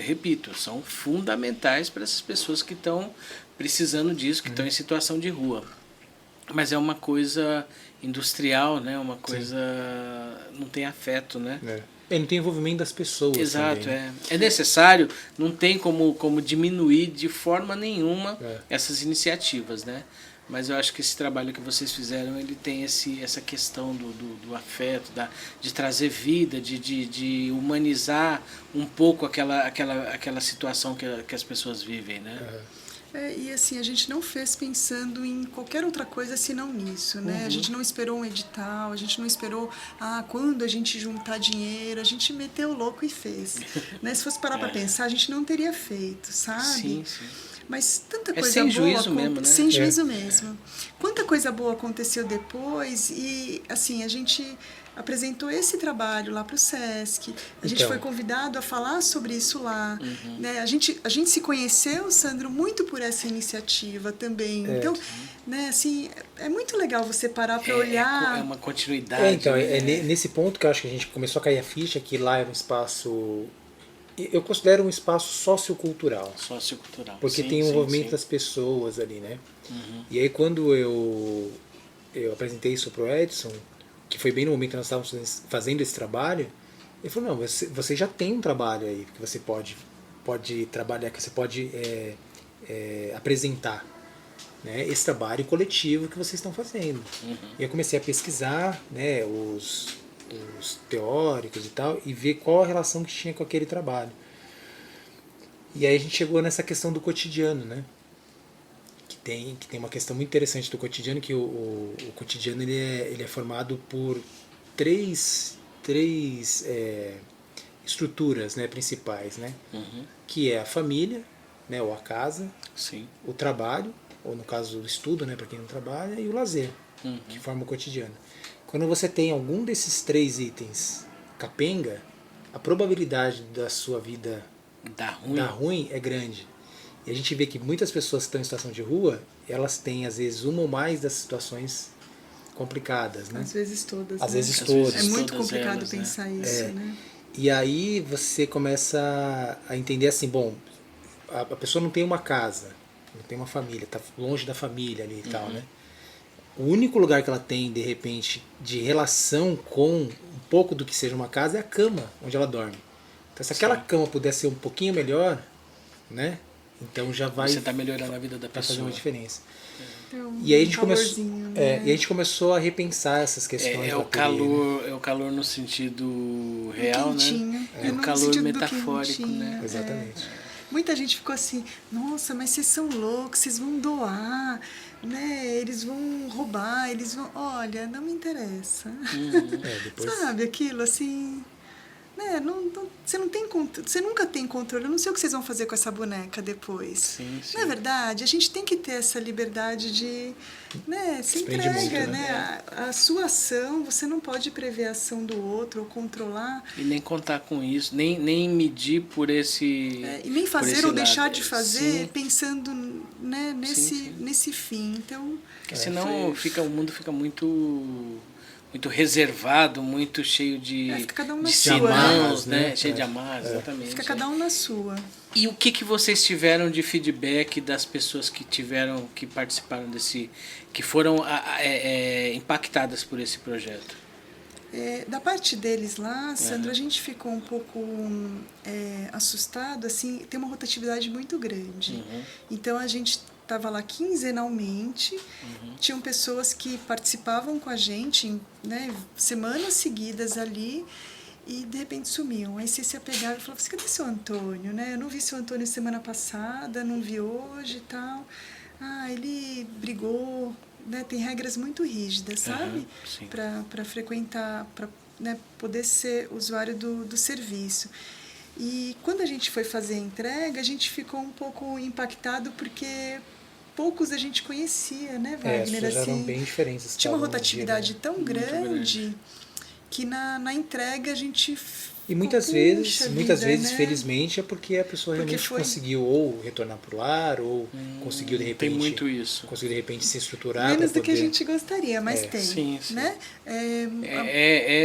repito, são fundamentais para essas pessoas que estão precisando disso, que estão em situação de rua. Mas é uma coisa industrial, né? Uma coisa... não tem afeto, né?
Não tem envolvimento das pessoas.
Exato,
também, né?
é necessário, não tem como diminuir de forma nenhuma essas iniciativas, né? Mas eu acho que esse trabalho que vocês fizeram, ele tem essa questão do afeto, de trazer vida, de humanizar um pouco aquela situação que as pessoas vivem, né?
E assim, a gente não fez pensando em qualquer outra coisa senão nisso, né? A gente não esperou um edital, a gente não esperou, quando a gente juntar dinheiro, a gente meteu o louco e fez. Né? Se fosse parar para pensar, a gente não teria feito, sabe?
Sim, sim.
Mas tanta coisa
sem
boa...
juízo mesmo, né?
Sem juízo mesmo. Quanta coisa boa aconteceu depois e, assim, a gente apresentou esse trabalho lá para o Sesc. A gente foi convidado a falar sobre isso lá. Né? A gente se conheceu, Sandro, muito por essa iniciativa também. Então, né, assim, é muito legal você parar para olhar...
É uma continuidade.
Então, é nesse ponto que eu acho que a gente começou a cair a ficha, que lá era um espaço... Eu considero um espaço sociocultural.
Sociocultural.
Porque tem o envolvimento das pessoas ali, né? E aí quando eu apresentei isso pro Edson, que foi bem no momento que nós estávamos fazendo esse trabalho, ele falou, não, você já tem um trabalho aí que você pode trabalhar, que você pode apresentar. Né, esse trabalho coletivo que vocês estão fazendo. E eu comecei a pesquisar, né, os teóricos e tal, e ver qual a relação que tinha com aquele trabalho. E aí a gente chegou nessa questão do cotidiano, né? Que tem uma questão muito interessante do cotidiano, que o cotidiano ele é formado por três estruturas, né, principais, né? Que é a família, né, ou a casa, o trabalho, ou no caso do estudo, né, para quem não trabalha, e o lazer, que forma o cotidiano. Quando você tem algum desses três itens capenga, a probabilidade da sua vida dar ruim é grande. E a gente vê que muitas pessoas que estão em situação de rua, elas têm às vezes uma ou mais das situações complicadas, né?
Às vezes todas.
Às
né?
vezes todas.
É muito
todas
complicado
elas,
pensar isso, né?
E aí você começa a entender assim, bom, a pessoa não tem uma casa, não tem uma família, está longe da família ali e tal, né? O único lugar que ela tem, de repente, de relação com um pouco do que seja uma casa é a cama onde ela dorme. Então, se aquela cama pudesse ser um pouquinho melhor, né? Então já vai...
Você está melhorando a vida da pessoa.
fazer uma diferença.
Então,
E aí a gente
né?
e a gente começou a repensar essas questões.
É o calor no sentido real,
quentinho,
né? É o calor metafórico, né?
Exatamente.
Muita gente ficou assim, nossa, mas vocês são loucos, vocês vão doar, né? Eles vão roubar, eles vão... Olha, não me interessa.
Depois...
Sabe, aquilo assim... Né? Você nunca tem controle. Eu não sei o que vocês vão fazer com essa boneca depois.
Sim.
Não é verdade? A gente tem que ter essa liberdade de... Né? Se entrega,
muito,
né? A sua ação, você não pode prever a ação do outro ou controlar.
E nem contar com isso, nem medir por esse...
E nem fazer ou deixar de fazer
Sim.
pensando, né, nesse fim. Então,
porque senão o mundo fica muito reservado, muito cheio de
cada um na
sinãos,
sua,
né? Cheio de amarras, exatamente.
Fica cada um na sua.
E o que vocês tiveram de feedback das pessoas que participaram que foram impactadas por esse projeto?
Da parte deles lá, Sandra, a gente ficou um pouco assustado, assim, tem uma rotatividade muito grande. Então a gente estava lá quinzenalmente, tinham pessoas que participavam com a gente, né, semanas seguidas ali, e de repente sumiam. Aí você se apegava e falava assim, cadê seu Antônio? Né? Eu não vi seu Antônio semana passada, não vi hoje e tal. Ele brigou, né? Tem regras muito rígidas, sabe? Para frequentar, para, né, poder ser usuário do serviço. E quando a gente foi fazer a entrega, a gente ficou um pouco impactado porque poucos a gente conhecia, né, Wagner?
As eram bem diferentes.
Tinha uma rotatividade tão grande que na entrega a gente...
E muitas vezes,
né?
felizmente, é porque a pessoa realmente conseguiu ou retornar para o lar, ou conseguiu de repente...
Tem muito isso.
Conseguiu de repente se estruturar.
Menos do que a gente gostaria, mas tem.
Sim.
Né?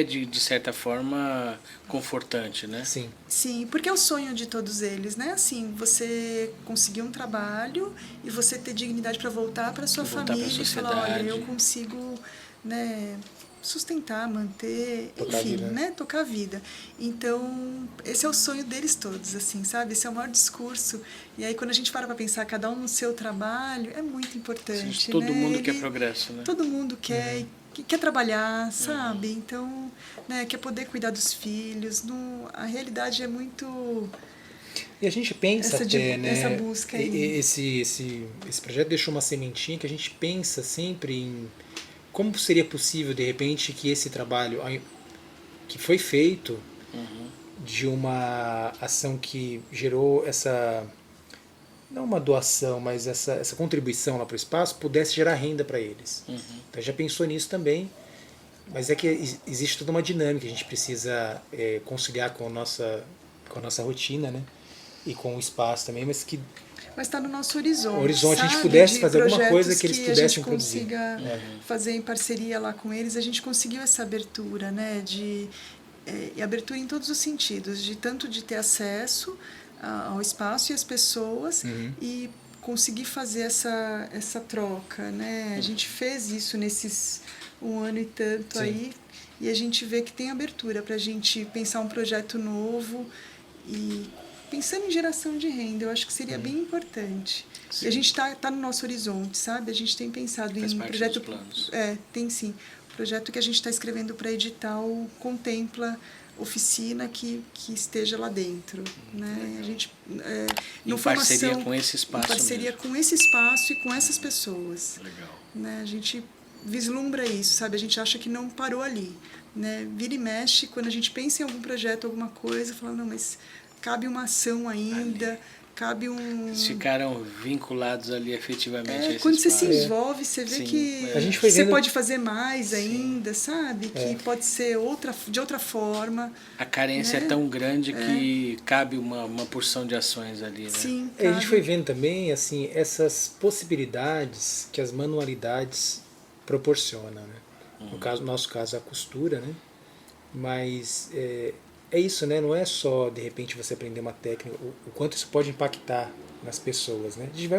De certa forma, confortante, né?
Sim, porque é o sonho de todos eles, né? Assim, você conseguir um trabalho e você ter dignidade para voltar para sua família e falar, olha, eu consigo, né, sustentar, manter,
Tocar a
enfim,
vida.
né? Tocar a vida. Então, esse é o sonho deles todos, assim, sabe? Esse é o maior discurso. E aí, quando a gente para pensar cada um no seu trabalho, é muito importante,
Todo
né?
mundo quer progresso, né?
Todo mundo quer, quer trabalhar, sabe? Então, né, quer poder cuidar dos filhos. A realidade é muito...
E a gente pensa até, né?
Essa busca aí.
Esse projeto deixou uma sementinha que a gente pensa sempre em como seria possível, de repente, que esse trabalho que foi feito de uma ação que gerou essa, não uma doação, mas essa contribuição lá para o espaço, pudesse gerar renda para eles. Então já pensou nisso também, mas é que existe toda uma dinâmica, a gente precisa conciliar com a nossa rotina, né? E com o espaço também, mas que
Mas está no nosso horizonte.
a
sabe?
gente pudesse
De
fazer alguma coisa que eles
a
pudessem
gente
produzir.
consiga fazer em parceria lá com eles, a gente conseguiu essa abertura, né? E abertura em todos os sentidos, tanto de ter acesso ao espaço e às pessoas e conseguir fazer essa troca, né? A gente fez isso nesses 1 ano e tanto aí, e a gente vê que tem abertura para a gente pensar um projeto novo e pensando em geração de renda, eu acho que seria bem importante.
Sim.
E a gente tá no nosso horizonte, sabe? A gente tem pensado
Faz
em
parte
projeto.
dos planos.
Tem sim. O projeto que a gente está escrevendo para edital contempla oficina que esteja lá dentro, né? A gente
Em parceria com esse espaço.
Em parceria
mesmo.
com esse espaço e com essas pessoas.
Legal.
Né? A gente vislumbra isso, sabe? A gente acha que não parou ali, né? Vira e mexe, quando a gente pensa em algum projeto, alguma coisa, fala, não, mas cabe uma ação ainda, cabe um...
Eles ficaram vinculados ali efetivamente a esse
quando você se
espaço.
envolve, você vê
Sim.
que
A gente foi
você
vendo-
pode fazer mais ainda, sabe? Que pode ser de outra forma.
A carência
né?
é tão grande que cabe uma porção de ações ali, né?
Sim,
A gente
cabe.
foi vendo também assim essas possibilidades que as manualidades proporcionam, né? No nosso caso a costura, né? Mas é isso, né? Não é só de repente você aprender uma técnica, o quanto isso pode impactar nas pessoas, né? De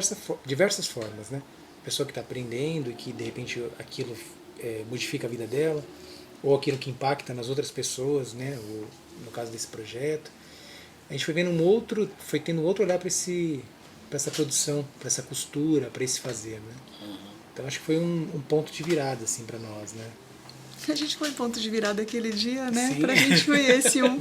diversas formas, né? A pessoa que está aprendendo e que de repente aquilo modifica a vida dela, ou aquilo que impacta nas outras pessoas, né? No caso desse projeto, a gente foi vendo foi tendo outro olhar para essa produção, para essa costura, para esse fazer, né? Então acho que foi um ponto de virada assim para nós, né?
A gente foi em ponto de virada aquele dia, né?
Sim.
Pra gente foi esse um.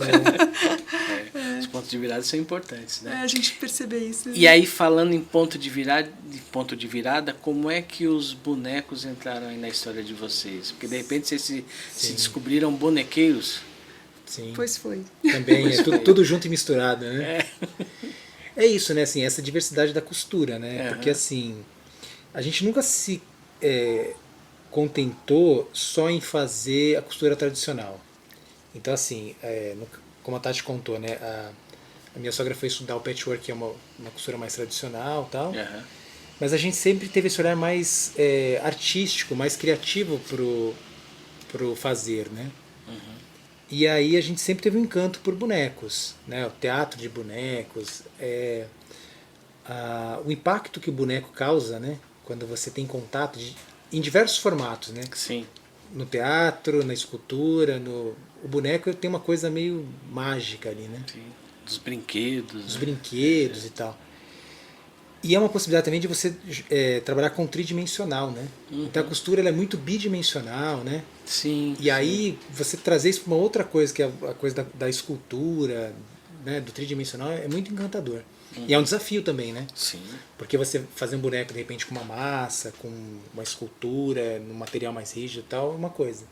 Os pontos de virada são importantes, né?
A gente perceber isso.
E aí, falando em ponto de virada, como é que os bonecos entraram aí na história de vocês? Porque de repente vocês se descobriram bonequeiros.
Sim.
Pois foi.
Também é tudo junto e misturado, né? É isso, né? Assim, essa diversidade da costura, né? Porque assim, a gente nunca se contentou só em fazer a costura tradicional. Então assim, como a Tati contou, né? A minha sogra foi estudar o patchwork, que é uma costura mais tradicional, tal. Mas a gente sempre teve esse olhar mais artístico, mais criativo pro fazer, né? E aí a gente sempre teve um encanto por bonecos, né? O teatro de bonecos, o impacto que o boneco causa, né? Quando você tem contato em diversos formatos, né?
Sim.
No teatro, na escultura, o boneco tem uma coisa meio mágica ali, né?
Sim. Dos brinquedos.
Dos brinquedos e tal. E é uma possibilidade também de você trabalhar com tridimensional, né? Então a costura ela é muito bidimensional, né?
Sim.
E aí você trazer isso para uma outra coisa, que é a coisa da escultura, né? Do tridimensional, é muito encantador. E é um desafio também, né?
Sim.
Porque você fazer um boneco de repente com uma massa, com uma escultura, num material mais rígido e tal, é uma coisa.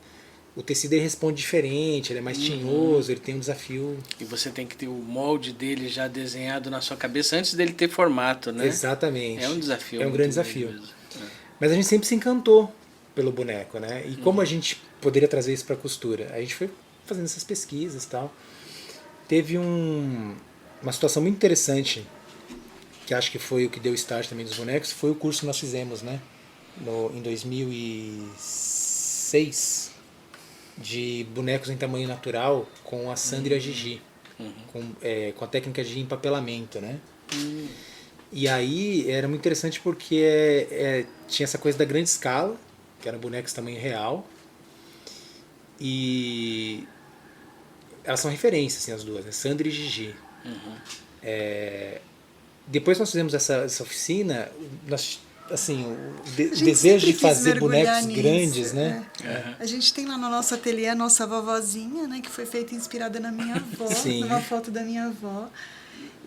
O tecido ele responde diferente, ele é mais tinhoso, ele tem um desafio.
E você tem que ter o molde dele já desenhado na sua cabeça antes dele ter formato, né?
Exatamente.
É um desafio.
É um grande desafio.
mesmo.
Mas a gente sempre se encantou pelo boneco, né? E como a gente poderia trazer isso para a costura? A gente foi fazendo essas pesquisas e tal. Teve uma situação muito interessante, que acho que foi o que deu o start também dos bonecos, foi o curso que nós fizemos, né? Em 2006, de bonecos em tamanho natural, com a Sandra e a Gigi, com a técnica de empapelamento, né? E aí era muito interessante porque tinha essa coisa da grande escala, que eram bonecos tamanho real, E elas são referências, assim, as duas, né? Sandra e Gigi. Depois que nós fizemos essa oficina, nós, assim, o desejo de fazer bonecos grandes, né?
A gente tem lá no nosso ateliê a nossa vovozinha, né? Que foi feita inspirada na minha avó,
Sim.
numa foto da minha avó.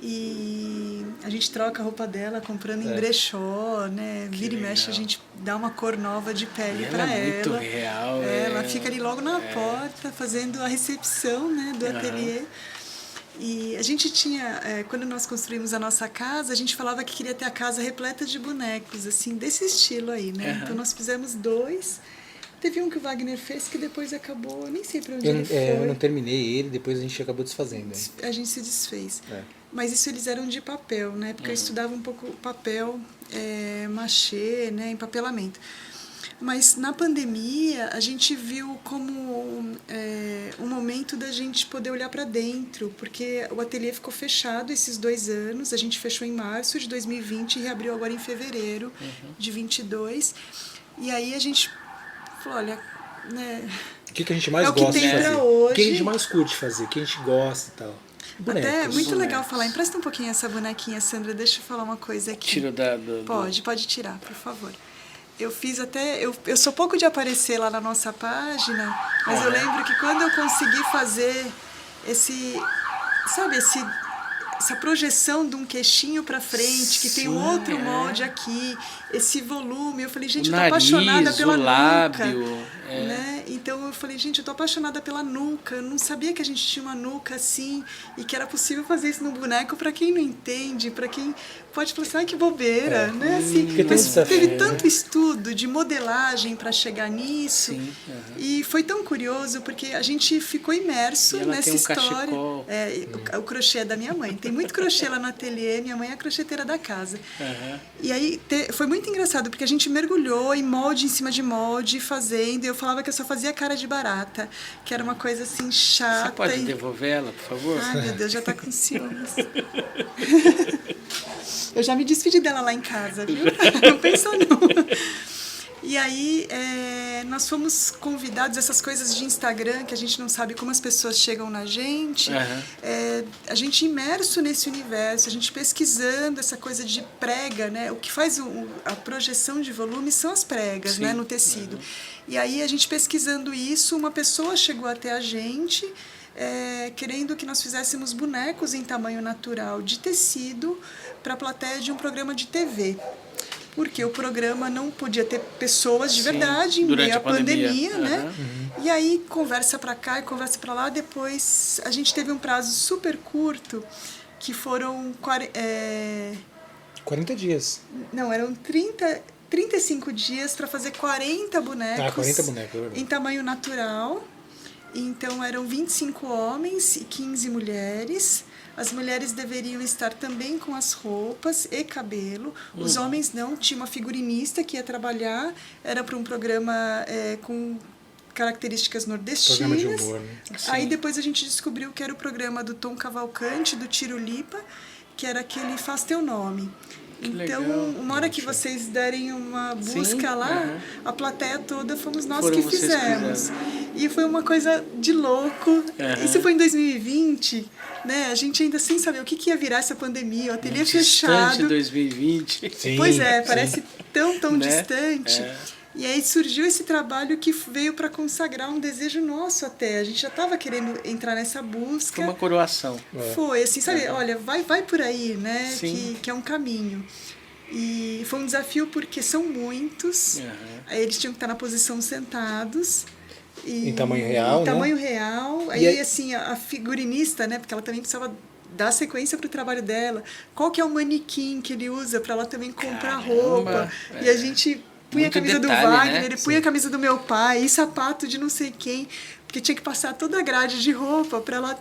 E a gente troca a roupa dela comprando em brechó, né? Vira e mexe, a gente dá uma cor nova de pele para ela.
É muito real.
Ela fica ali logo na porta, fazendo a recepção, né, do ateliê. E a gente tinha, quando nós construímos a nossa casa, a gente falava que queria ter a casa repleta de bonecos, assim, desse estilo aí, né? Então nós fizemos 2. Teve um que o Wagner fez que depois acabou, nem sei para onde ele foi.
Eu não terminei ele, depois a gente acabou desfazendo.
A gente se desfez. Mas isso eles eram de papel, né? Porque eu estudava um pouco papel, machê, né? Empapelamento. Mas na pandemia a gente viu como um momento da gente poder olhar para dentro, porque o ateliê ficou fechado esses 2 anos, a gente fechou em março de 2020 e reabriu agora em fevereiro de 22. E aí a gente falou, olha, né,
o que a gente mais
é o que
gosta
tem
de fazer?
pra hoje.
O que a gente mais curte fazer? O que a gente gosta e tal? Bonecos.
Até muito legal falar. Empresta um pouquinho essa bonequinha, Sandra. Deixa eu falar uma coisa aqui.
Tiro
Pode tirar, por favor. Eu fiz até... Eu sou pouco de aparecer lá na nossa página, mas eu lembro que quando eu consegui fazer essa projeção de um queixinho para frente, que tem um outro molde aqui, esse volume, eu falei, gente, eu tô apaixonada pela nuca. Né? Então eu falei, gente, eu tô apaixonada pela nuca. Eu não sabia que a gente tinha uma nuca assim e que era possível fazer isso no boneco. Para quem não entende, para quem pode falar assim, ai, que bobeira, né? Assim, mas teve tanto estudo de modelagem para chegar nisso. E foi tão curioso porque a gente ficou imerso nessa história. O crochê é da minha mãe. Tem muito crochê lá no ateliê. Minha mãe é a crocheteira da casa. E aí foi muito engraçado porque a gente mergulhou em molde em cima de molde, fazendo. Eu falava que eu só fazia cara de barata, que era uma coisa assim chata.
Você pode devolver ela, por favor?
Ai, meu Deus, já tá com ciúmes. Eu já me despedi dela lá em casa, viu? Não pensa não. E aí, nós fomos convidados, essas coisas de Instagram, que a gente não sabe como as pessoas chegam na gente, a gente imerso nesse universo, a gente pesquisando essa coisa de prega, né? O que faz a projeção de volume são as pregas, né? No tecido. E aí, a gente pesquisando isso, uma pessoa chegou até a gente, querendo que nós fizéssemos bonecos em tamanho natural de tecido para a plateia de um programa de TV. Porque o programa não podia ter pessoas de verdade em meio à pandemia, né? E aí, conversa para cá e conversa para lá. Depois, a gente teve um prazo super curto, que foram
40 dias.
Não, eram 35 dias para fazer 40 bonecos.
40 bonecos, é verdade.
Em tamanho natural. Então, eram 25 homens e 15 mulheres. As mulheres deveriam estar também com as roupas e cabelo. Os homens não. Tinha uma figurinista que ia trabalhar. Era para um programa com características nordestinas.
Programa de humor, né?
Aí depois a gente descobriu que era o programa do Tom Cavalcante, do Tiro Lipa, que era aquele Faz Teu Nome. Então, uma hora que vocês derem uma busca lá, a plateia toda fomos nós que fizemos. E foi uma coisa de louco. Isso foi em 2020, né? A gente ainda sem saber o que ia virar essa pandemia, o ateliê fechado.
2020.
Sim,
pois parece tão
né?
distante. E aí surgiu esse trabalho que veio para consagrar um desejo nosso até. A gente já estava querendo entrar nessa busca.
Foi uma coroação.
Foi, assim, sabe? Olha, vai por aí, né? Que é um caminho. E foi um desafio porque são muitos. Aí eles tinham que estar na posição sentados.
Em tamanho real,
Em tamanho real. Aí, assim, a figurinista, né? Porque ela também precisava dar sequência para o trabalho dela. Qual que é o manequim que ele usa para ela também comprar roupa? E a gente punha a camisa do Wagner,
né?
ele punha a camisa do meu pai, e sapato de não sei quem, porque tinha que passar toda a grade de roupa para ela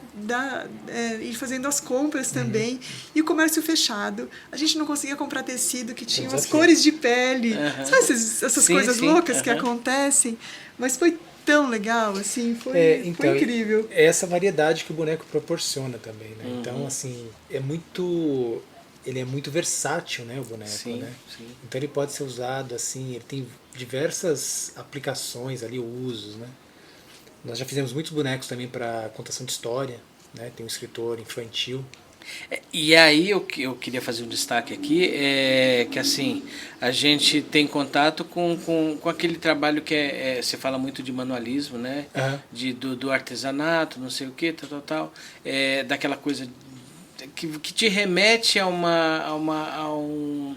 ir fazendo as compras também. E o comércio fechado. A gente não conseguia comprar tecido que tinha as cores de pele. Sabe essas coisas loucas que acontecem? Mas foi tão legal, assim, foi incrível.
É essa variedade que o boneco proporciona também, né? Então, assim, ele é muito versátil, né, o boneco, né? Então ele pode ser usado assim, ele tem diversas aplicações ali, usos, né? Nós já fizemos muitos bonecos também para contação de história, né? Tem um escritor infantil.
E aí eu queria fazer um destaque aqui, que assim, a gente tem contato com aquele trabalho que você fala muito de manualismo, né? Do artesanato, não sei o que, tal, daquela coisa que te remete a um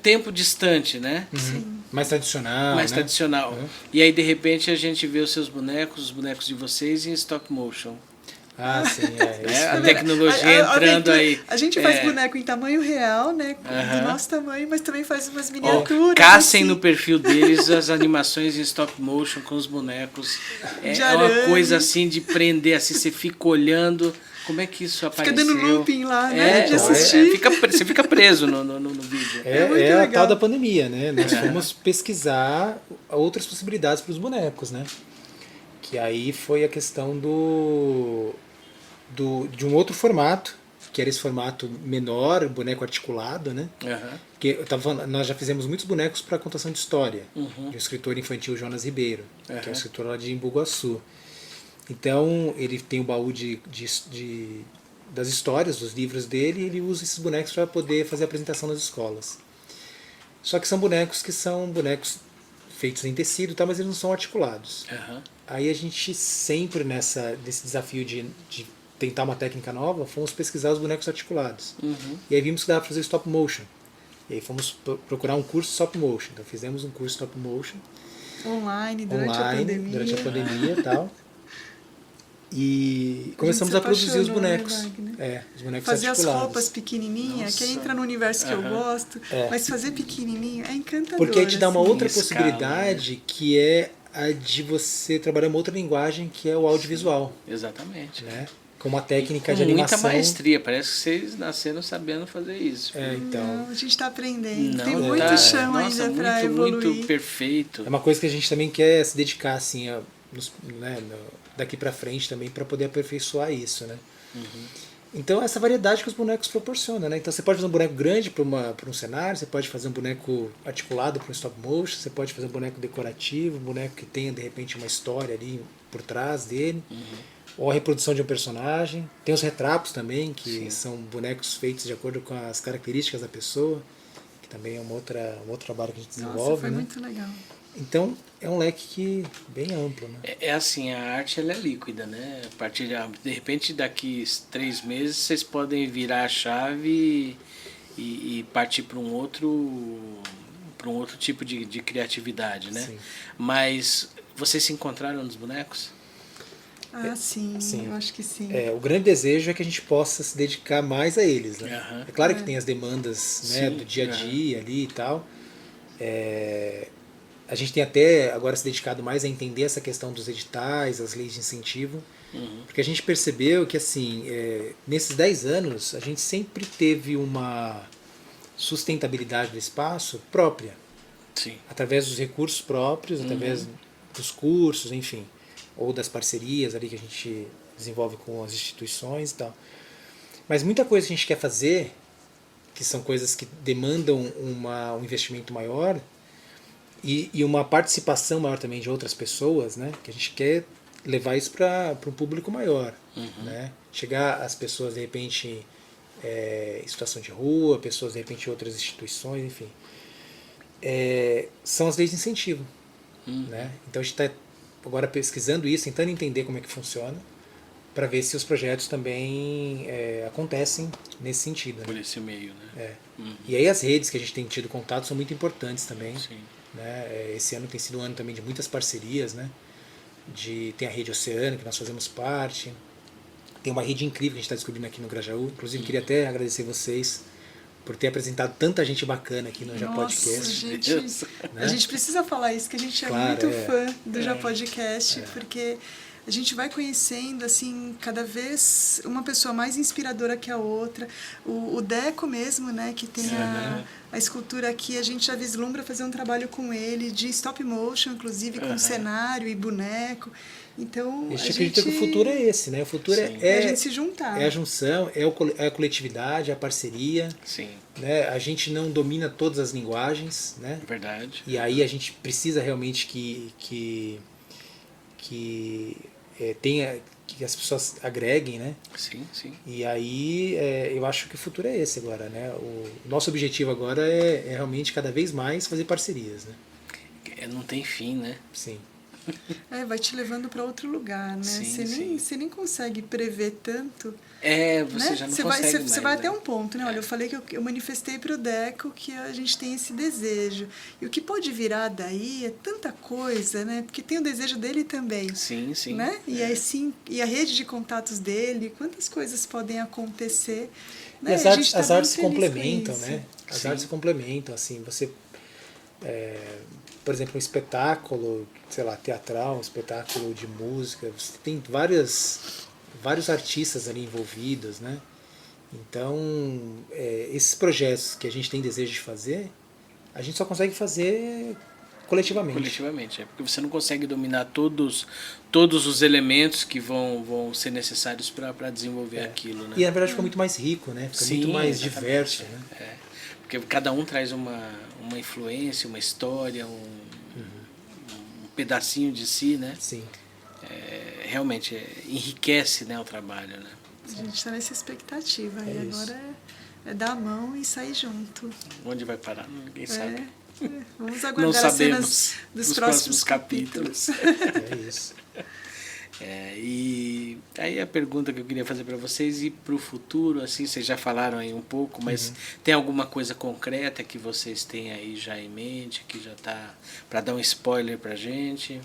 tempo distante, né?
Sim. Mais tradicional.
Mais
né?
tradicional. E aí, de repente, a gente vê os bonecos de vocês em stop motion.
Ah, sim,
a tecnologia entrando aí.
A gente faz boneco em tamanho real, né? Do nosso tamanho, mas também faz umas miniaturas.
Caçem
assim.
no perfil deles as animações em stop motion com os bonecos. É uma coisa assim de prender, assim, você fica olhando. Como é que isso apareceu?
Fica dando looping lá, né? De assistir.
Você fica preso no vídeo.
É a tal da pandemia, né? Nós fomos pesquisar outras possibilidades para os bonecos, né? Que aí foi a questão de um outro formato, que era esse formato menor, boneco articulado, né? Que eu tava falando, nós já fizemos muitos bonecos para contação de história, de um escritor infantil, Jonas Ribeiro, que é um escritor lá de Embu-Guaçu. Então, ele tem o baú das histórias, dos livros dele, e ele usa esses bonecos para poder fazer a apresentação nas escolas. Só que são bonecos feitos em tecido, tá, mas eles não são articulados. Aí a gente sempre nesse desafio de tentar uma técnica nova, fomos pesquisar os bonecos articulados. E aí vimos que dava para fazer stop motion. E aí fomos procurar um curso de stop motion. Então fizemos um curso de stop motion.
Online, durante a
pandemia e tal. E começamos a produzir os bonecos.
Verdade, né?
Os bonecos
fazer
articulados.
as roupas pequenininhas, que entra no universo que eu gosto, mas fazer pequenininho é encantador.
Porque aí te dá uma
assim.
outra possibilidade, que é a de você trabalhar uma outra linguagem, que é o audiovisual.
Exatamente.
Né? Com uma técnica de animação.
Muita maestria, parece que vocês nasceram sabendo fazer isso.
Então.
Não, a gente está aprendendo. Tem muito chão ainda para evoluir.
Muito perfeito.
É uma coisa que a gente também quer se dedicar assim, daqui para frente também, para poder aperfeiçoar isso, né? Então essa variedade que os bonecos proporcionam, né? Então você pode fazer um boneco grande para um cenário, você pode fazer um boneco articulado para um stop motion, você pode fazer um boneco decorativo, um boneco que tenha de repente uma história ali por trás dele, ou a reprodução de um personagem. Tem os retratos também, que são bonecos feitos de acordo com as características da pessoa, que também é um outro trabalho que a gente desenvolve.
Foi muito legal.
Então é um leque bem amplo, né?
É assim, a arte ela é líquida, né? A partir de repente daqui 3 meses vocês podem virar a chave e partir para um outro tipo de criatividade, né?
Sim.
Mas vocês se encontraram nos bonecos?
Sim, eu acho que sim.
O grande desejo é que a gente possa se dedicar mais a eles, né? É claro que tem as demandas, né, do dia a dia ali e tal. A gente tem até agora se dedicado mais a entender essa questão dos editais, as leis de incentivo, porque a gente percebeu que assim, nesses 10 anos a gente sempre teve uma sustentabilidade do espaço própria, através dos recursos próprios, através dos cursos, enfim, ou das parcerias ali que a gente desenvolve com as instituições e tal. Mas muita coisa que a gente quer fazer, que são coisas que demandam um investimento maior, e uma participação maior também de outras pessoas, né? Que a gente quer levar isso para um público maior, né? Chegar às pessoas de repente em situação de rua, pessoas de repente em outras instituições, enfim. São as leis de incentivo, né? Então a gente está agora pesquisando isso, tentando entender como é que funciona, para ver se os projetos também acontecem nesse sentido.
Por esse meio, né?
E aí as redes que a gente tem tido contato são muito importantes também.
Sim.
Né? Esse ano tem sido um ano também de muitas parcerias, né? Tem a Rede Oceano, que nós fazemos parte. Tem uma rede incrível que a gente está descobrindo aqui no Grajaú. Inclusive, queria até agradecer vocês por ter apresentado tanta gente bacana aqui no Já Podcast.
A gente precisa falar isso, que a gente é muito fã do Já Podcast, porque a gente vai conhecendo assim cada vez uma pessoa mais inspiradora que a outra. O Deco mesmo, né, que tem a escultura aqui, a gente já vislumbra fazer um trabalho com ele de stop motion, inclusive com cenário e boneco. Então
a gente acredita que o futuro é esse, né? O futuro é
a gente se juntar.
É a junção, é a coletividade, é a parceria.
Sim.
Né? A gente não domina todas as linguagens, né?
Verdade.
E aí a gente precisa realmente que que tenha, que as pessoas agreguem, né?
Sim, sim.
E aí eu acho que o futuro é esse agora, né? O nosso objetivo agora é realmente cada vez mais fazer parcerias, né?
Não tem fim, né?
Sim.
Vai te levando para outro lugar, né?
Sim,
Você nem consegue prever tanto.
Você
Né?
já não consegue mais.
Você vai
né?
até um ponto, né? Olha, eu falei que eu manifestei para o Deco que a gente tem esse desejo. E o que pode virar daí é tanta coisa, né? Porque tem o desejo dele também.
Sim, sim.
Né? E aí sim, e a rede de contatos dele, quantas coisas podem acontecer. Né?
E
as
as artes se complementam, né? As
Sim.
artes se complementam, assim, você... por exemplo, um espetáculo, sei lá, teatral, um espetáculo de música, você tem vários artistas ali envolvidos, né? Então, esses projetos que a gente tem desejo de fazer, a gente só consegue fazer coletivamente.
Coletivamente, porque você não consegue dominar todos os elementos que vão ser necessários para desenvolver aquilo, né?
E na verdade fica muito mais rico, né? Fica muito mais
exatamente.
diverso, né?
Porque cada um traz uma influência, uma história, um pedacinho de si, né?
Sim.
Realmente enriquece, né, o trabalho, né?
A gente está nessa expectativa. E
isso.
agora é dar a mão e sair junto.
Onde vai parar? Ninguém sabe.
Vamos
Não
aguardar as
sabemos
cenas dos
próximos
próximos capítulos.
É isso.
E aí a pergunta que eu queria fazer para vocês, e para o futuro, assim, vocês já falaram aí um pouco, mas tem alguma coisa concreta que vocês têm aí já em mente, que já está para dar um spoiler pra gente?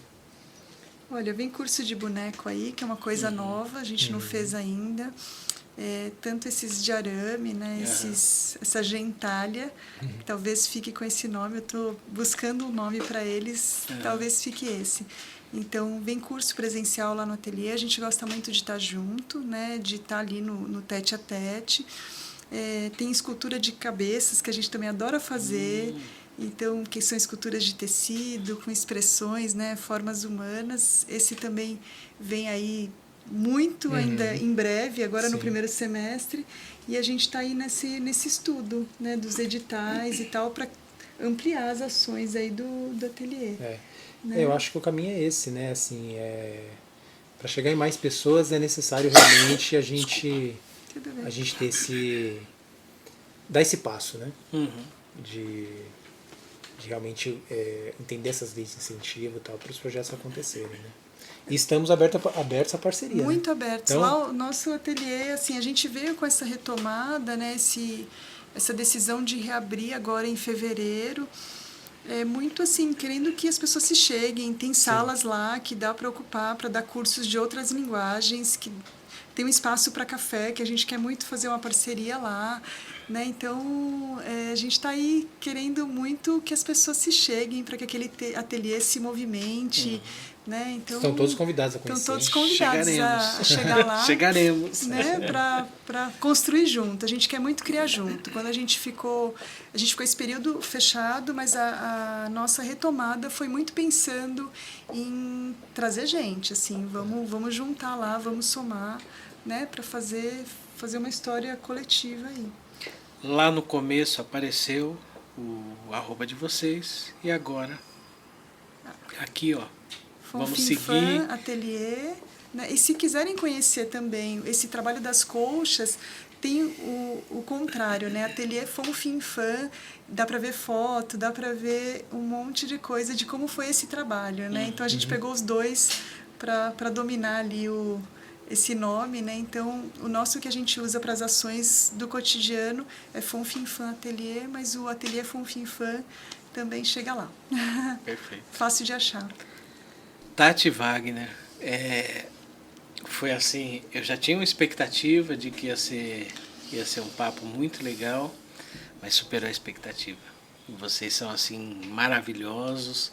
Olha, vem curso de boneco aí, que é uma coisa nova, a gente não fez ainda. Tanto esses de arame, né, essa gentalha, que talvez fique com esse nome, eu estou buscando um nome para eles, talvez fique esse. Então, vem curso presencial lá no ateliê, a gente gosta muito de estar junto, né, de estar ali no tete a tete. Tem escultura de cabeças, que a gente também adora fazer, então, que são esculturas de tecido, com expressões, né, formas humanas. Esse também vem aí muito ainda em breve, agora no primeiro semestre, e a gente está aí nesse estudo, né, dos editais e tal, para ampliar as ações aí do ateliê. Né?
Eu acho que o caminho é esse, né? Assim, para chegar em mais pessoas é necessário realmente a gente ter dar esse passo, né? De realmente entender essas leis de incentivo e tal, para os projetos acontecerem, né? E estamos abertos à parceria.
Muito
né?
abertos.
Então,
lá o nosso ateliê, assim, a gente veio com essa retomada, né? Essa decisão de reabrir agora em fevereiro. Muito assim, querendo que as pessoas se cheguem. Tem salas lá que dá para ocupar, para dar cursos de outras linguagens, que tem um espaço para café, que a gente quer muito fazer uma parceria lá. Né? Então, a gente está aí querendo muito que as pessoas se cheguem para que aquele ateliê se movimente. Né? Então,
estão todos convidados a conhecer.
Estão todos convidados a chegar lá.
Chegaremos.
Né? Para construir junto. A gente quer muito criar junto. Quando a gente ficou esse período fechado, mas a nossa retomada foi muito pensando em trazer gente. Assim, vamos juntar lá, vamos somar, né? Para fazer uma história coletiva aí.
Lá no começo apareceu o @ de vocês, e agora aqui, ó, vamos seguir.
Ateliê, né? E se quiserem conhecer também esse trabalho das colchas, tem o contrário, né? Ateliê Fonfinfã, dá para ver foto, dá para ver um monte de coisa de como foi esse trabalho, né? Então a gente pegou os dois para dominar ali esse nome, né? Então, o nosso que a gente usa para as ações do cotidiano é Fonfinfã Ateliê, mas o Ateliê Fonfinfã também chega lá.
Perfeito.
Fácil de achar.
Tati Wagner, foi assim, eu já tinha uma expectativa de que ia ser um papo muito legal, mas superou a expectativa. Vocês são assim maravilhosos.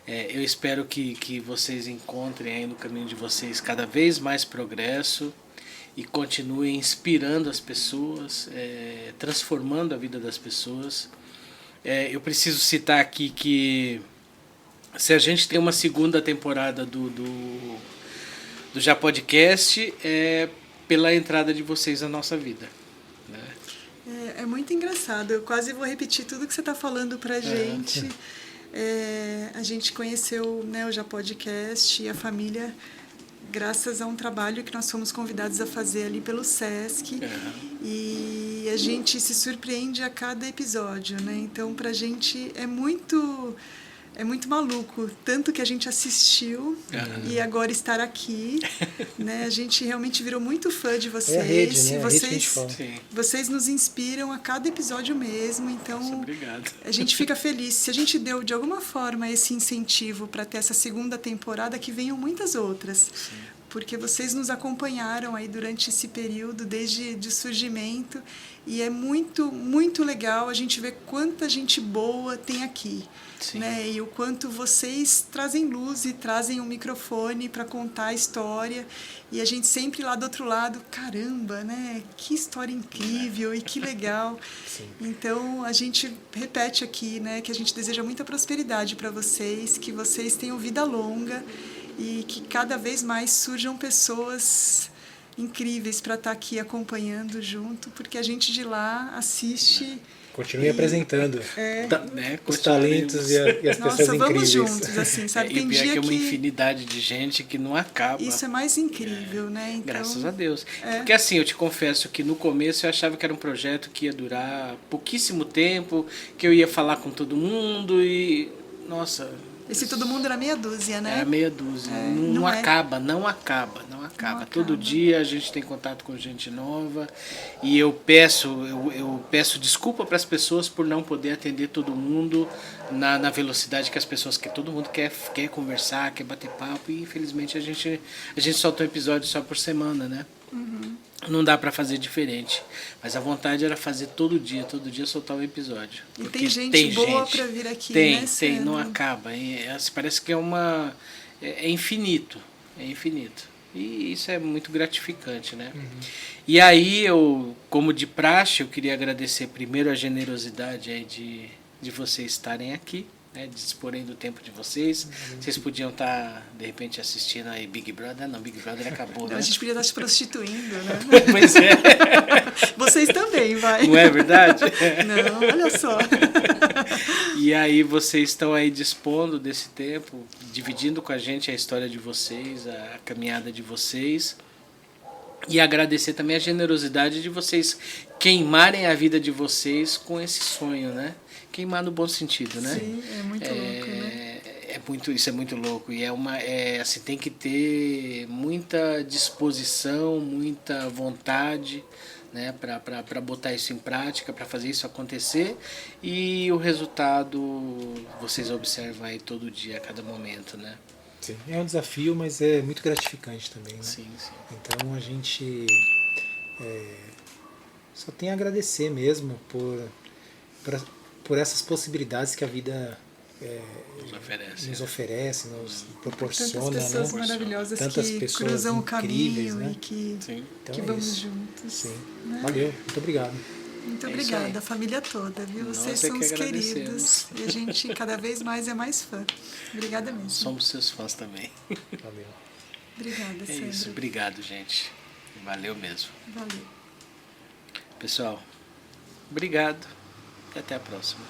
Eu espero que vocês encontrem aí no caminho de vocês cada vez mais progresso e continuem inspirando as pessoas, transformando a vida das pessoas. Eu preciso citar aqui que se a gente tem uma segunda temporada do Já Podcast, é pela entrada de vocês na nossa vida. Né?
É muito engraçado, eu quase vou repetir tudo que você está falando pra gente. A gente conheceu, né, o Já Podcast e a família graças a um trabalho que nós fomos convidados a fazer ali pelo SESC. E a gente se surpreende a cada episódio, né? Então, pra gente é muito maluco, tanto que a gente assistiu e agora estar aqui, né? A gente realmente virou muito fã de vocês.
É a rede, né?
Vocês,
a rede que a gente fala.
vocês nos inspiram a cada episódio mesmo, então
Nossa, obrigado.
a gente fica feliz. Se a gente deu de alguma forma esse incentivo para ter essa segunda temporada, que venham muitas outras.
Sim.
Porque vocês nos acompanharam aí durante esse período, desde o surgimento, e é muito, muito legal a gente ver quanta gente boa tem aqui. Né? E o quanto vocês trazem luz e trazem um microfone para contar a história, e a gente sempre lá do outro lado, caramba, né? Que história incrível e que legal.
Sim.
Então a gente repete aqui, né, que a gente deseja muita prosperidade para vocês, que vocês tenham vida longa e que cada vez mais surjam pessoas incríveis para estar aqui acompanhando junto, porque a gente de lá assiste.
Continue apresentando
Né?
os talentos e as
Nossa,
pessoas
vamos
incríveis.
juntos, assim, sabe?
E
Tem
pior
dia
que é
que
uma infinidade de gente que não acaba.
isso é mais incrível, né? Então,
Graças a Deus. Porque assim, eu te confesso que no começo eu achava que era um projeto que ia durar pouquíssimo tempo, que eu ia falar com todo mundo e... Nossa...
Esse todo mundo era meia dúzia, né?
É meia dúzia. Não acaba, não acaba, não acaba. Todo dia a gente tem contato com gente nova e eu peço desculpa para as pessoas por não poder atender todo mundo na velocidade que as pessoas querem. Todo mundo quer conversar, quer bater papo e infelizmente a gente solta um episódio só por semana, né? Não dá para fazer diferente. Mas a vontade era fazer todo dia soltar um episódio.
E tem gente boa para vir aqui, né?
Tem, não acaba. Parece que é infinito. É infinito. E isso é muito gratificante, né? E aí, como de praxe, eu queria agradecer primeiro a generosidade aí de vocês estarem aqui, né, disporem do tempo de vocês. Vocês podiam estar, de repente, assistindo aí Big Brother. Não, Big Brother acabou, né?
A gente podia estar se prostituindo, né?
Pois é.
Vocês também, vai.
Não é verdade?
Não, olha só.
E aí vocês estão aí dispondo desse tempo, dividindo com a gente a história de vocês, a caminhada de vocês. E agradecer também a generosidade de vocês queimarem a vida de vocês com esse sonho, né? Queimar no bom sentido, né?
Sim, é muito louco, né?
Isso é muito louco. E assim, tem que ter muita disposição, muita vontade, né, para botar isso em prática, para fazer isso acontecer. E o resultado vocês observam aí todo dia, a cada momento, né?
Sim, é um desafio, mas é muito gratificante também, né?
Sim, sim.
Então a gente só tem a agradecer mesmo por essas possibilidades que a vida nos oferece, nos proporciona.
Tantas pessoas
né?
maravilhosas
Tantas
que
pessoas
cruzam o
incríveis,
caminho
né?
e que
Então é
vamos
isso.
juntos.
Sim.
Né?
Valeu, muito obrigado.
Muito
É isso
obrigada,
aí.
a família toda, viu?
Nós
Vocês
é
são
que
os
agradecemos.
queridos e a gente cada vez mais é mais fã. Obrigada mesmo.
Somos seus fãs também.
Valeu.
Obrigada,
É
Sandra.
isso, obrigado, gente. Valeu mesmo.
Valeu.
Pessoal, obrigado e até a próxima.